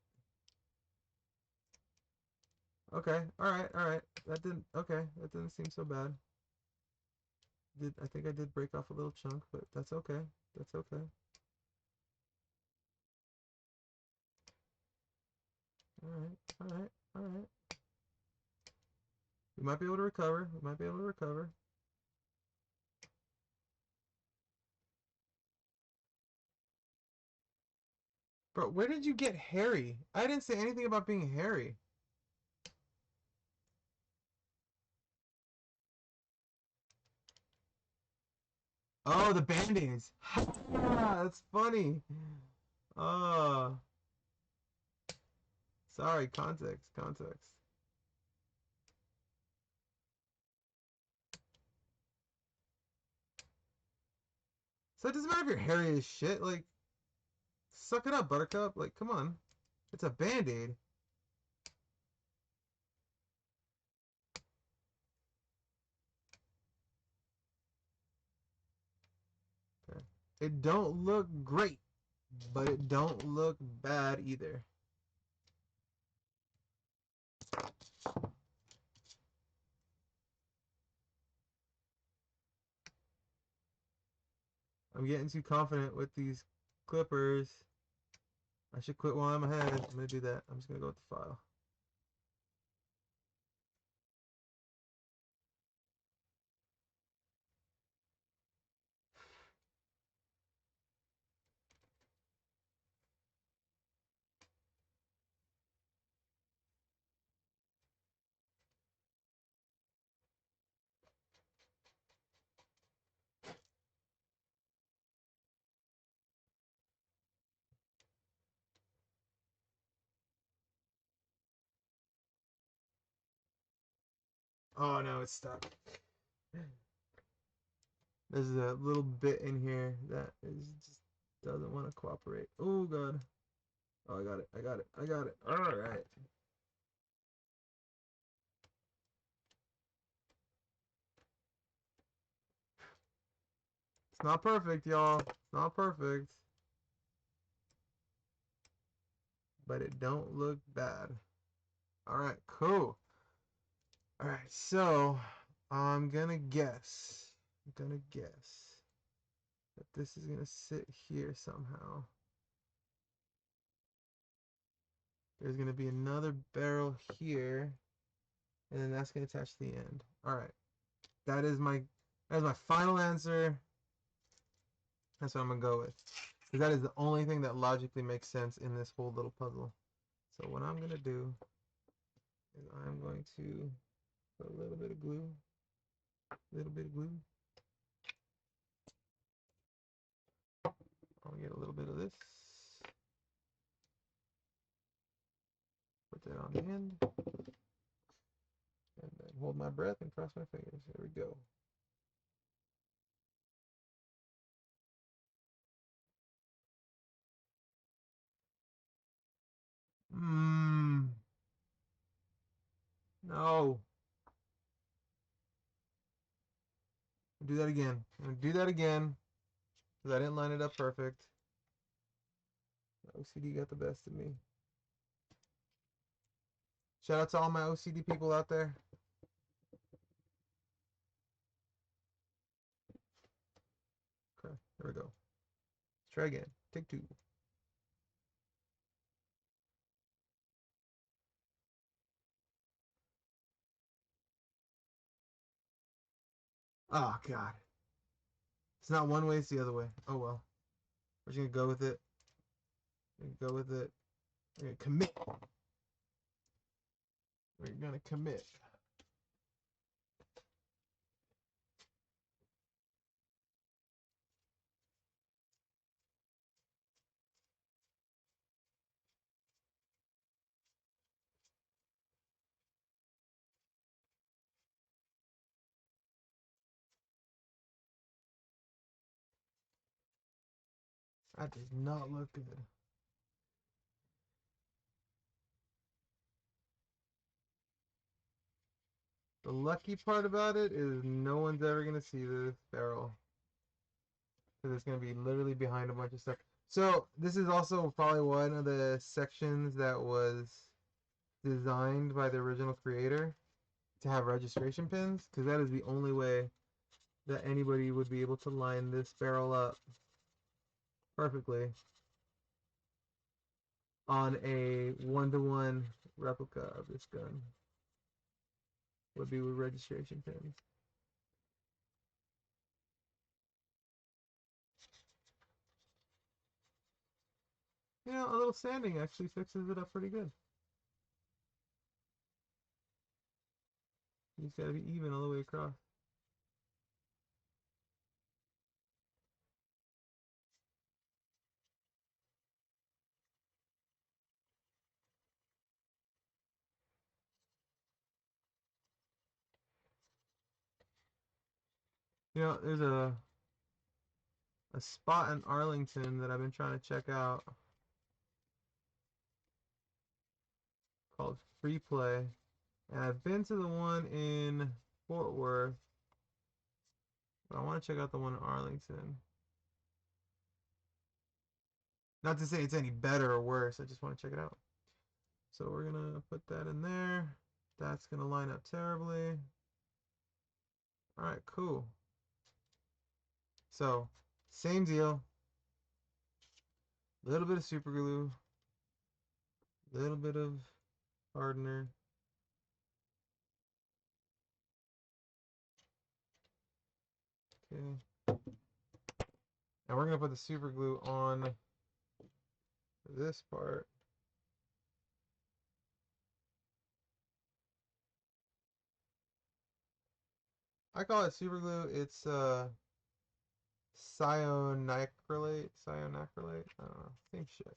Okay, alright. That didn't seem so bad. I think I did break off a little chunk, but that's okay. That's okay. Alright. We might be able to recover. Bro, where did you get hairy? I didn't say anything about being hairy. Oh, the band-aids. That's funny. Oh. Sorry, context. So it doesn't matter if you're hairy as shit. Like, suck it up, Buttercup. Like, come on. It's a band-aid. Okay. It don't look great, but it don't look bad either. I'm getting too confident with these clippers. I should quit while I'm ahead. I'm gonna do that. I'm just gonna go with the file. Oh no, it's stuck. There's a little bit in here that is just doesn't want to cooperate. Oh god. Oh, I got it. I got it. I got it. All right. It's not perfect, y'all. It's not perfect. But it don't look bad. All right, cool. All right, so I'm gonna guess. That this is gonna sit here somehow. There's gonna be another barrel here, and then that's gonna attach to the end. All right, that is my final answer. That's what I'm gonna go with, because that is the only thing that logically makes sense in this whole little puzzle. So what I'm gonna do is I'm going to put a little bit of glue, I'll get a little bit of this. Put that on the end. And then hold my breath and cross my fingers. There we go. No. Do that again. I'm gonna do that again. Because I didn't line it up perfect. OCD got the best of me. Shout out to all my OCD people out there. Okay, there we go. Let's try again. Take two. Oh, God. It's not one way, it's the other way. Oh, well. We're just going to go with it. We're going to go with it. We're going to commit. We're going to commit. That does not look good. The lucky part about it is no one's ever going to see this barrel. Because it's going to be literally behind a bunch of stuff. So, this is also probably one of the sections that was designed by the original creator to have registration pins. Because that is the only way that anybody would be able to line this barrel up perfectly on a one-to-one replica of this gun. Would be with registration pins. You know, a little sanding actually fixes it up pretty good. You just gotta be even all the way across. You know, there's a spot in Arlington that I've been trying to check out called Free Play. And I've been to the one in Fort Worth, but I want to check out the one in Arlington. Not to say it's any better or worse, I just want to check it out. So we're going to put that in there. That's going to line up terribly. Alright, cool. So, same deal. A little bit of super glue. A little bit of hardener. Okay. And we're going to put the super glue on this part. I call it super glue. It's cyanacrylate. I don't know. Same shit.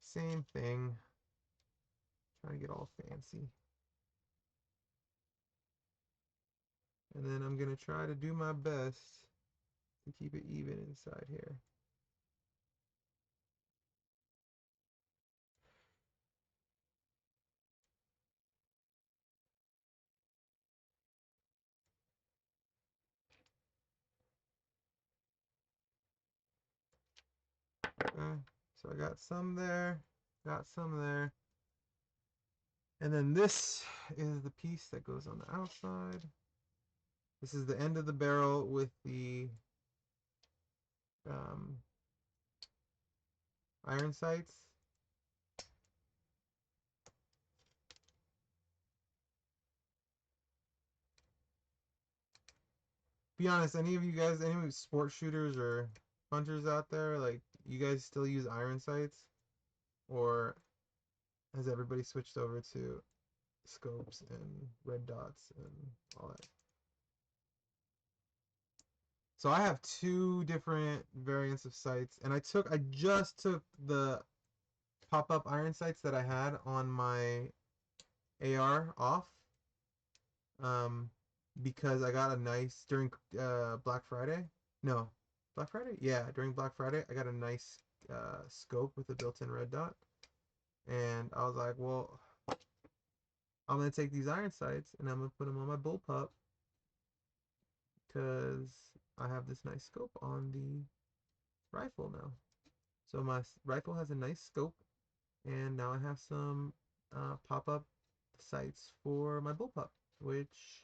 Same thing. Trying to get all fancy. And then I'm gonna try to do my best to keep it even inside here. Okay, so I got some there, got some there. And then this is the piece that goes on the outside. This is the end of the barrel with the um, iron sights. Be honest, any of you guys, any of you sport shooters or hunters out there, like, you guys still use iron sights? Or has everybody switched over to scopes and red dots and all that? So I have two different variants of sights, and I just took the pop-up iron sights that I had on my AR off, um, because I got a nice during Black Friday. No, Black Friday? Yeah, during Black Friday, I got a nice scope with a built-in red dot, and I was like, well, I'm gonna take these iron sights and I'm gonna put them on my bullpup because I have this nice scope on the rifle now. So my rifle has a nice scope, and now I have some pop-up sights for my bullpup, which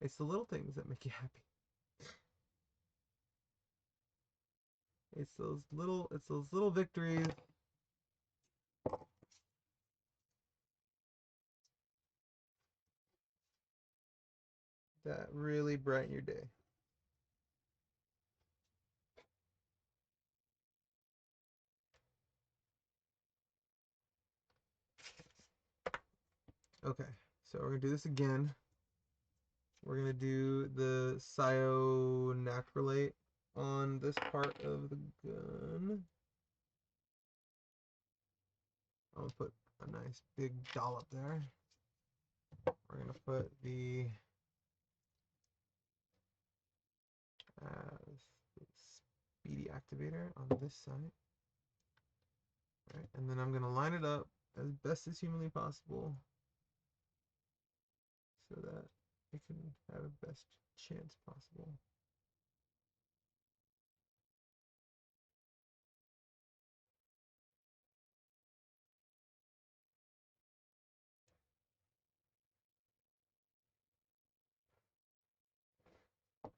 it's the little things that make you happy. It's those little victories that really brighten your day. Okay, so we're gonna do this again. We're gonna do the cyanacrylate on this part of the gun. I'm gonna put a nice big dollop there. We're gonna put the speedy activator on this side. Right, and then I'm gonna line it up as best as humanly possible so that it can have the best chance possible.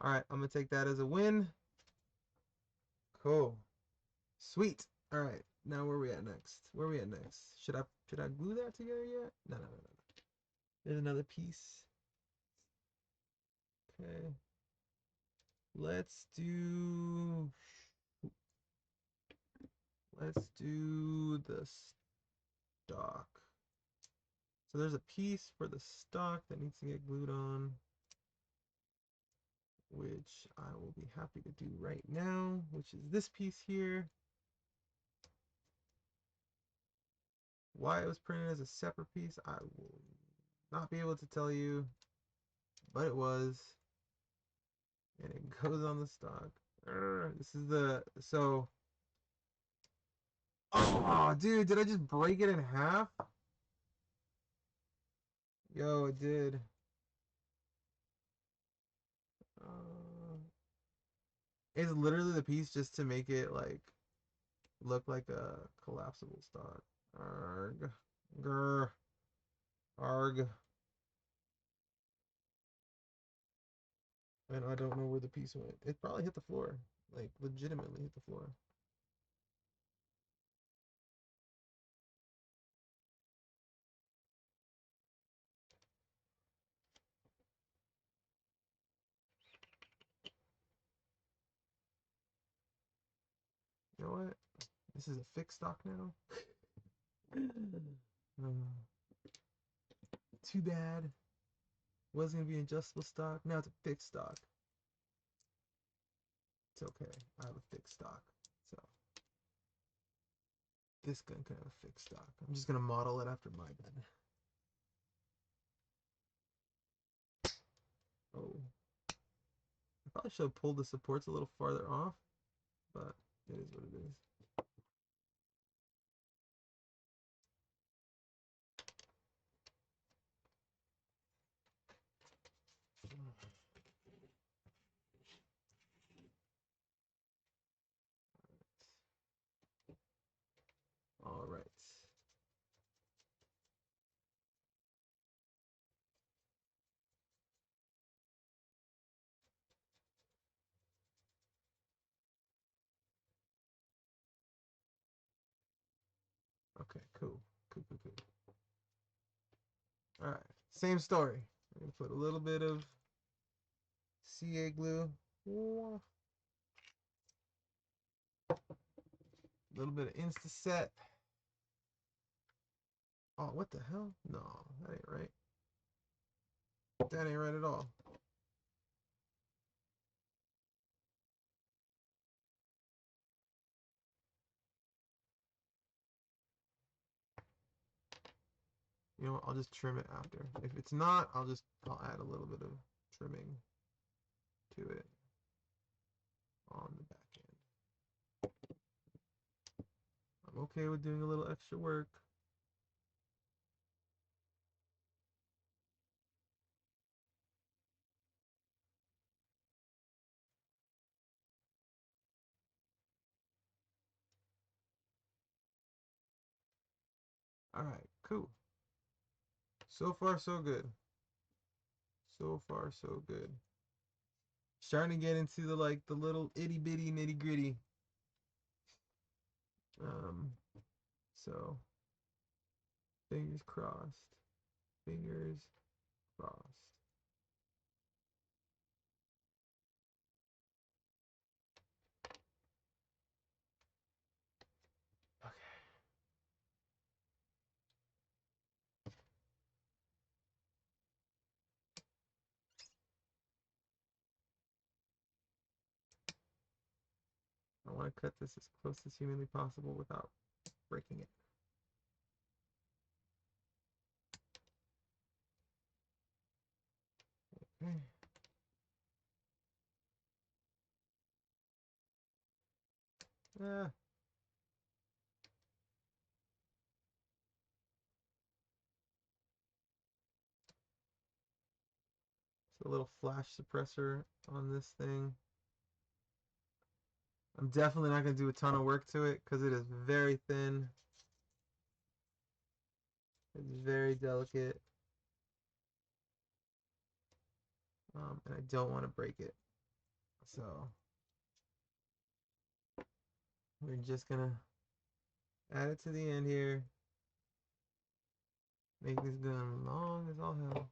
Alright, I'm gonna take that as a win. Cool. Sweet. Alright, now where are we at next? Where are we at next? Should I glue that together yet? No. There's another piece. Okay. Let's do the stock. So there's a piece for the stock that needs to get glued on, which I will be happy to do right now, which is this piece here. Why it was printed as a separate piece, I will not be able to tell you, but it was, and it goes on the stock. This is oh, dude, did I just break it in half? Yo, it did. It's literally the piece just to make it like look like a collapsible stock. Arg. Grr. Arg. And I don't know where the piece went. It probably hit the floor. Like, legitimately hit the floor. You know what? This is a fixed stock now. Too bad. Was gonna be adjustable stock. Now it's a fixed stock. It's okay. I have a fixed stock. So this gun can have a fixed stock. I'm just gonna model it after my gun. Probably should have pulled the supports a little farther off, but it is what it is. All right. Okay, cool. Cool, cool, cool. All right, same story. I'm gonna put a little bit of CA glue. A little bit of Instaset. Oh, what the hell? No, that ain't right. That ain't right at all. You know what? I'll just trim it after. If it's not, I'll add a little bit of trimming to it on the back end. I'm okay with doing a little extra work. All right, cool. So far, so good. So far, so good. Starting to get into the little itty bitty nitty gritty. So fingers crossed. Fingers crossed. Okay. I want to cut this as close as humanly possible without breaking it. Okay. Ah. So a little flash suppressor on this thing. I'm definitely not going to do a ton of work to it because it is very thin. It's very delicate. And I don't want to break it. So we're just going to add it to the end here. Make this gun long as all hell.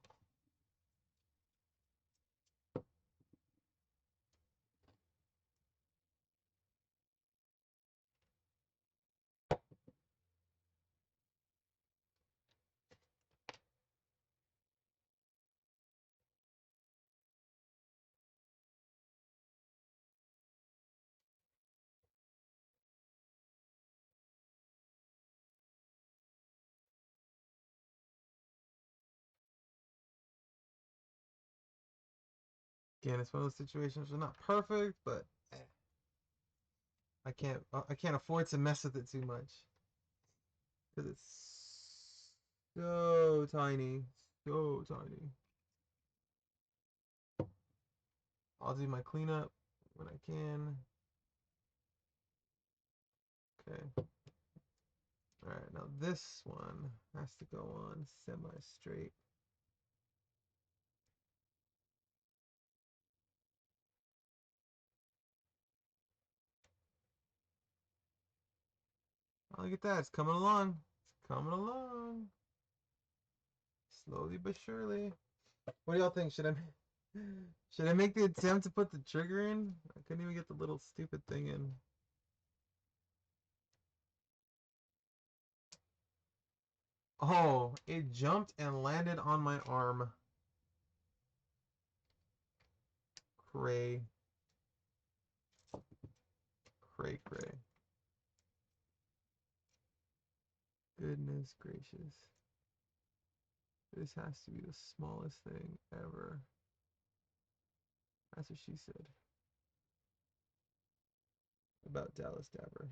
Again, it's one of those situations where not perfect, but I can't afford to mess with it too much because it's so tiny, so tiny. I'll do my cleanup when I can. Okay. All right, now this one has to go on semi-straight. Oh, look at that, it's coming along. It's coming along. Slowly but surely. What do y'all think? Should I make the attempt to put the trigger in? I couldn't even get the little stupid thing in. Oh, it jumped and landed on my arm. Cray. Cray, cray. Goodness gracious. This has to be the smallest thing ever. That's what she said. about Dallas Dabber.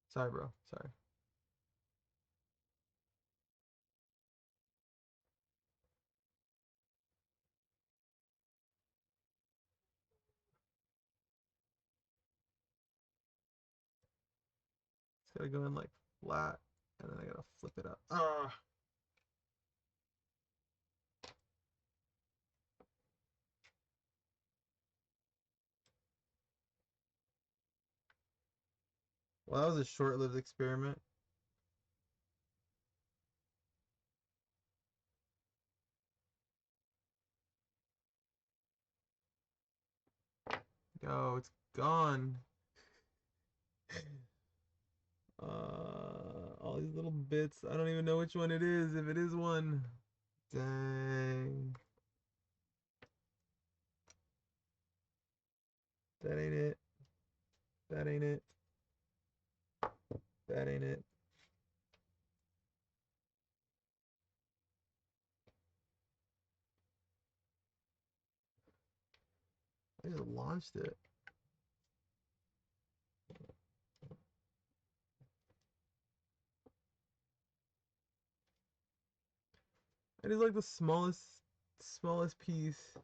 Sorry, bro. Sorry. It's gotta go in like flat, and then I gotta flip it up. Ah. Well, that was a short-lived experiment. Go, it's gone. All these little bits. I don't even know which one it is, if it is one. Dang. That ain't it. That ain't it. That ain't it. I just launched it. It is like the smallest piece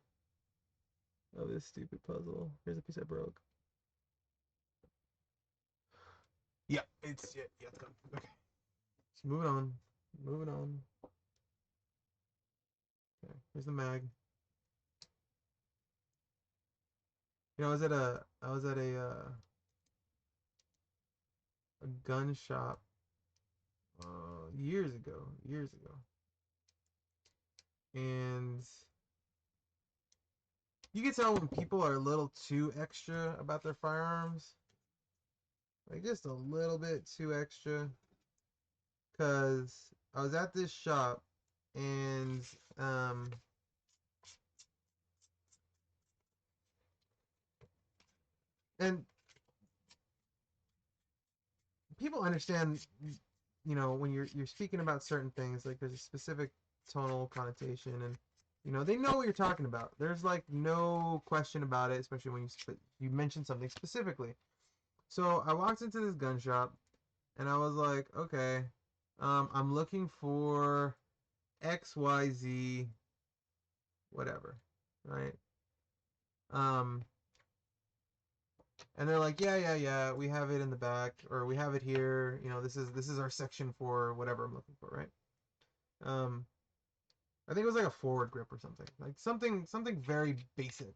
of this stupid puzzle. Here's a piece I broke. Yeah, it's gone. Okay. Just moving on. Moving on. Okay, here's the mag. You know, I was at a gun shop years ago, and you can tell when people are a little too extra about their firearms, like just a little bit too extra. Cause I was at this shop, and and people understand, you know, when you're speaking about certain things, like there's a specific tonal connotation, and you know they know what you're talking about. There's like no question about it, especially when you mention something specifically. So I walked into this gun shop, and I was like, okay, I'm looking for XYZ, whatever, right? Um, and they're like, yeah, we have it in the back, or we have it here. You know, this is our section for whatever I'm looking for, right? Um, I think it was like a forward grip or something, like something very basic,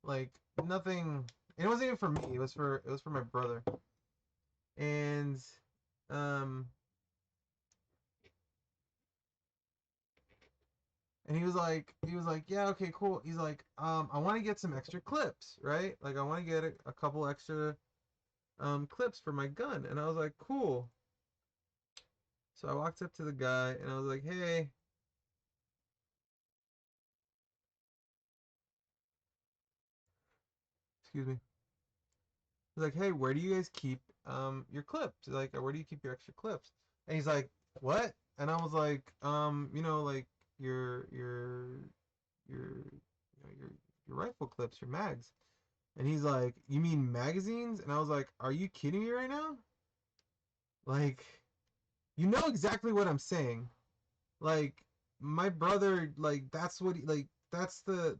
like nothing. And it wasn't even for me. It was for my brother, and um, and he was like, yeah, okay, cool. He's like, I want to get some extra clips, right? Like I want to get a couple extra clips for my gun, and I was like, cool. So I walked up to the guy and I was like, hey, excuse me. I was like, hey, where do you guys keep your clips? Like, where do you keep your extra clips? And he's like, what? And I was like, like your rifle clips, your mags. And he's like, you mean magazines? And I was like, are you kidding me right now? Like, you know exactly what I'm saying. Like, my brother, like, that's what he, like, that's the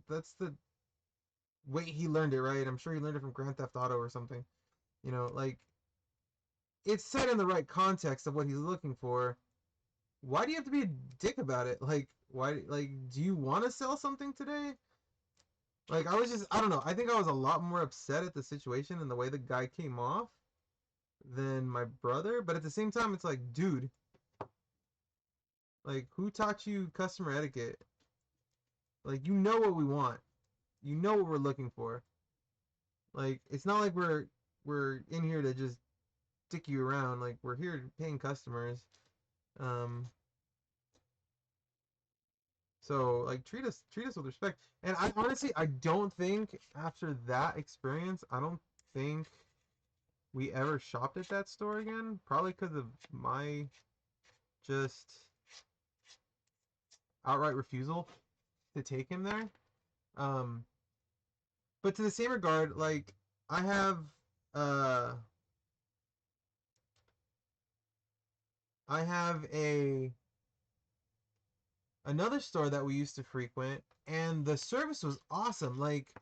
way he learned it, right? I'm sure he learned it from Grand Theft Auto or something. You know, like, it's said in the right context of what he's looking for. Why do you have to be a dick about it? Like, why, like, do you want to sell something today? Like, I don't know. I think I was a lot more upset at the situation and the way the guy came off than my brother. But at the same time, it's like, dude, like, who taught you customer etiquette? Like, you know what we want. You know what we're looking for. Like, it's not like we're in here to just dick you around. Like, we're here paying customers. Um, so like treat us with respect. And I honestly I don't think after that experience, I don't think we ever shopped at that store again. Probably because of my just outright refusal to take him there. Um, but to the same regard, like I have uh I have another store that we used to frequent, and the service was awesome. Like,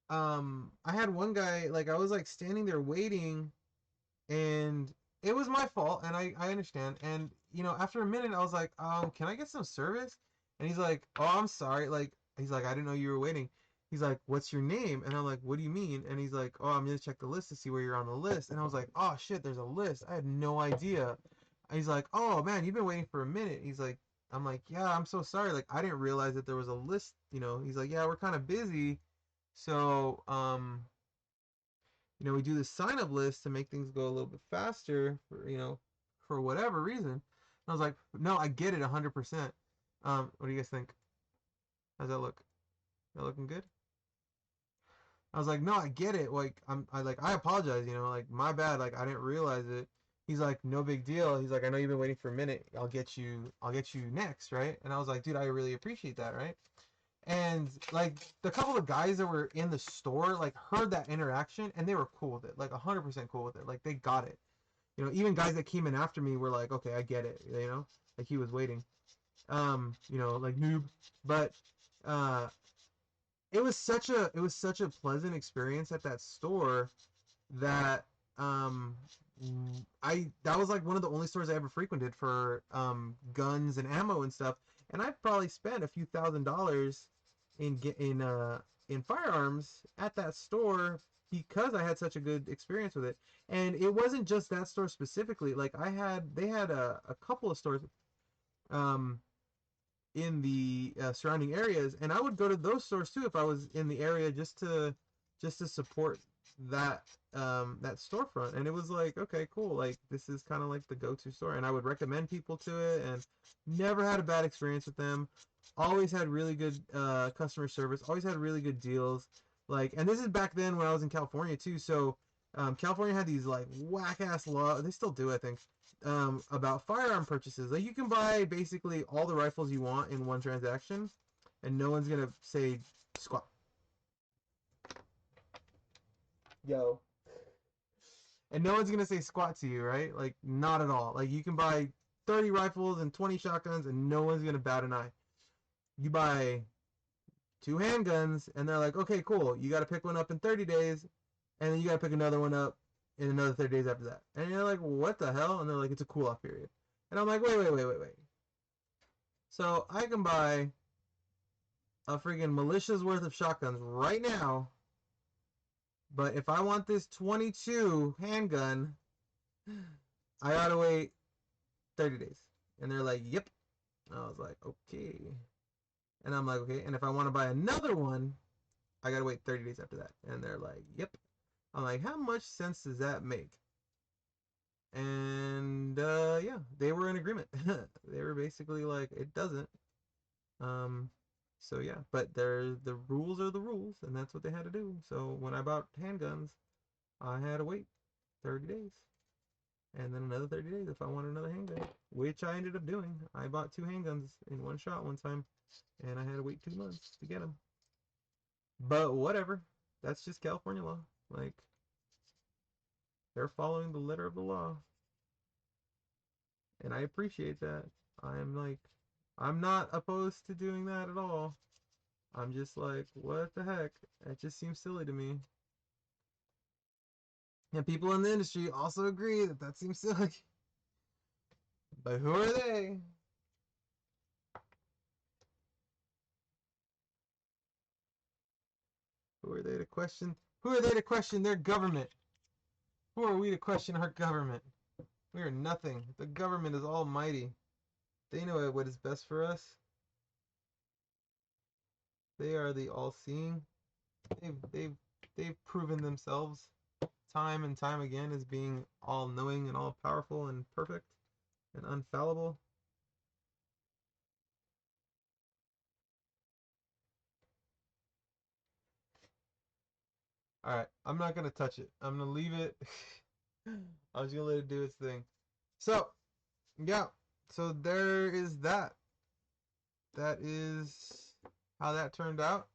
I had one guy, like, I was like standing there waiting, and it was my fault, and I understand. And after a minute I was like, can I get some service? And he's like, oh, I'm sorry. Like, he's like, I didn't know you were waiting. He's like, what's your name? And I'm like, what do you mean? And he's like, oh, I'm gonna check the list to see where you're on the list. And I was like, oh shit, there's a list. I had no idea. And he's like, oh man, you've been waiting for a minute. He's like, I'm like, yeah, I'm so sorry. Like, I didn't realize that there was a list. He's like, yeah, we're kind of busy. So we do the sign up list to make things go a little bit faster for whatever reason. And I was like, no, I get it 100%. What do you guys think? How's that look? That looking good? I was like, no, I get it. Like, I apologize, like, my bad. Like, I didn't realize it. He's like, no big deal. He's like, I know you've been waiting for a minute. I'll get you next, right? And I was like, dude, I really appreciate that, right? And like the couple of guys that were in the store like heard that interaction and they were cool with it, like 100% cool with it. Like they got it. Even guys that came in after me were like, okay, I get it. Like he was waiting. Like noob, but uh, it was such a pleasant experience at that store that I that was like one of the only stores I ever frequented for guns and ammo and stuff, and I probably spent a few $1,000s in firearms at that store because I had such a good experience with it. And it wasn't just that store specifically. Like they had a couple of stores um in the surrounding areas, and I would go to those stores too if I was in the area just to support that that storefront. And it was like, okay, cool, like this is kind of like the go-to store, and I would recommend people to it, and never had a bad experience with them. Always had really good customer service, always had really good deals. Like, and this is back then when I was in California too, so California had these like whack ass law, they still do, I think, about firearm purchases. Like, you can buy basically all the rifles you want in one transaction, and no one's gonna say squat. Yo. And no one's gonna say squat to you, right? Like, not at all. Like, you can buy 30 rifles and 20 shotguns, and no one's gonna bat an eye. You buy two handguns, and they're like, okay, cool. You got to pick one up in 30 days, and then you got to pick another one up in another 30 days after that. And you're like, what the hell? And they're like, it's a cool off period. And I'm like, wait. So I can buy a freaking militia's worth of shotguns right now, but if I want this 22 handgun, I gotta wait 30 days. And they're like, yep. And I was like, okay. And I'm like, okay. And if I want to buy another one, I gotta wait 30 days after that. And they're like, yep. I'm like, how much sense does that make? And yeah, they were in agreement. They were basically like, it doesn't. Um, so yeah, but the rules are the rules, and that's what they had to do. So when I bought handguns, I had to wait 30 days, and then another 30 days if I wanted another handgun, which I ended up doing. I bought two handguns in one shot one time, and I had to wait 2 months to get them. But whatever, that's just California law. Like, they're following the letter of the law, and I appreciate that. I'm like, I'm not opposed to doing that at all. I'm just like, what the heck? It just seems silly to me. And people in the industry also agree that that seems silly. But who are they? Who are they to question? Who are they to question their government? Who are we to question our government? We are nothing. The government is almighty. They know what is best for us. They are the all-seeing. They've they've they've proven themselves time and time again as being all-knowing and all-powerful and perfect and unfallible. Alright, I'm not gonna touch it. I'm gonna leave it. I was gonna let it do its thing. So, yeah. So there is that. That is how that turned out.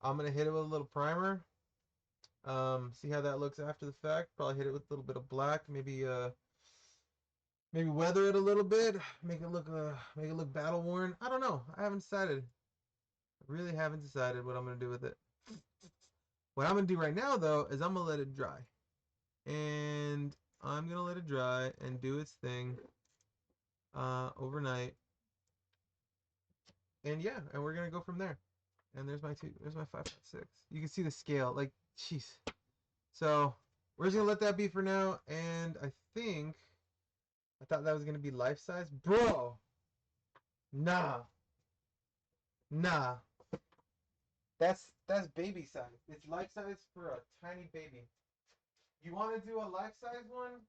I'm gonna hit it with a little primer. See how that looks after the fact. Probably hit it with a little bit of black. Maybe weather it a little bit. Make it look battle worn. I don't know. I haven't decided. I really haven't decided what I'm gonna do with it. What I'm gonna do right now though is I'm gonna let it dry. And I'm gonna let it dry and do its thing overnight. And yeah, and we're gonna go from there. And there's my 5.6. You can see the scale, like, jeez. So we're just gonna let that be for now. And I thought that was gonna be life size, bro. Nah, nah. That's baby size. It's life size for a tiny baby. You want to do a life size one?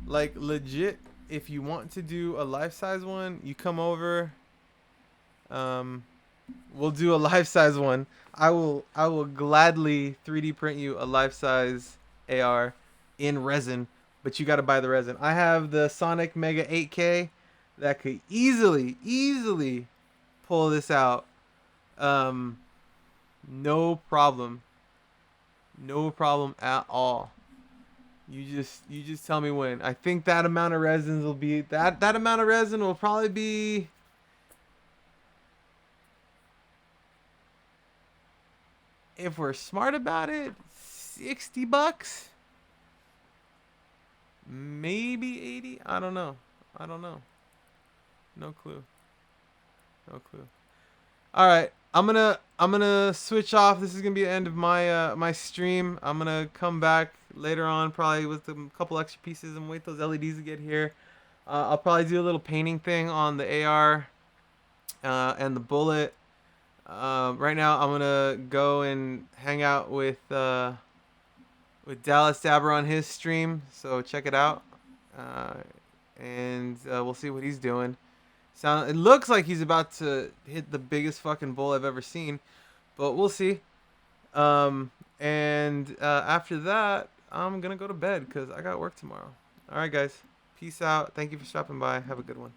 Like legit, if you want to do a life size one, you come over. Um, we'll do a life size one. I will gladly 3D print you a life size AR in resin, but you got to buy the resin. I have the Sonic Mega 8K that could easily pull this out. Um, no problem. No problem at all. You just tell me when. I think that amount of resins will be that amount of resin will probably be, if we're smart about it, $60, maybe 80. I don't know. I don't know. No clue. No clue. All right, I'm gonna switch off. This is gonna be the end of my stream. I'm gonna come back later on, probably with a couple extra pieces, and wait those LEDs to get here. I'll probably do a little painting thing on the AR and the bullet. Right now, I'm gonna go and hang out with Dallas Dabber on his stream, so check it out, uh, and we'll see what he's doing. It looks like he's about to hit the biggest fucking bull I've ever seen, but we'll see. And after that, I'm gonna go to bed because I got work tomorrow. All right, guys, peace out. Thank you for stopping by. Have a good one.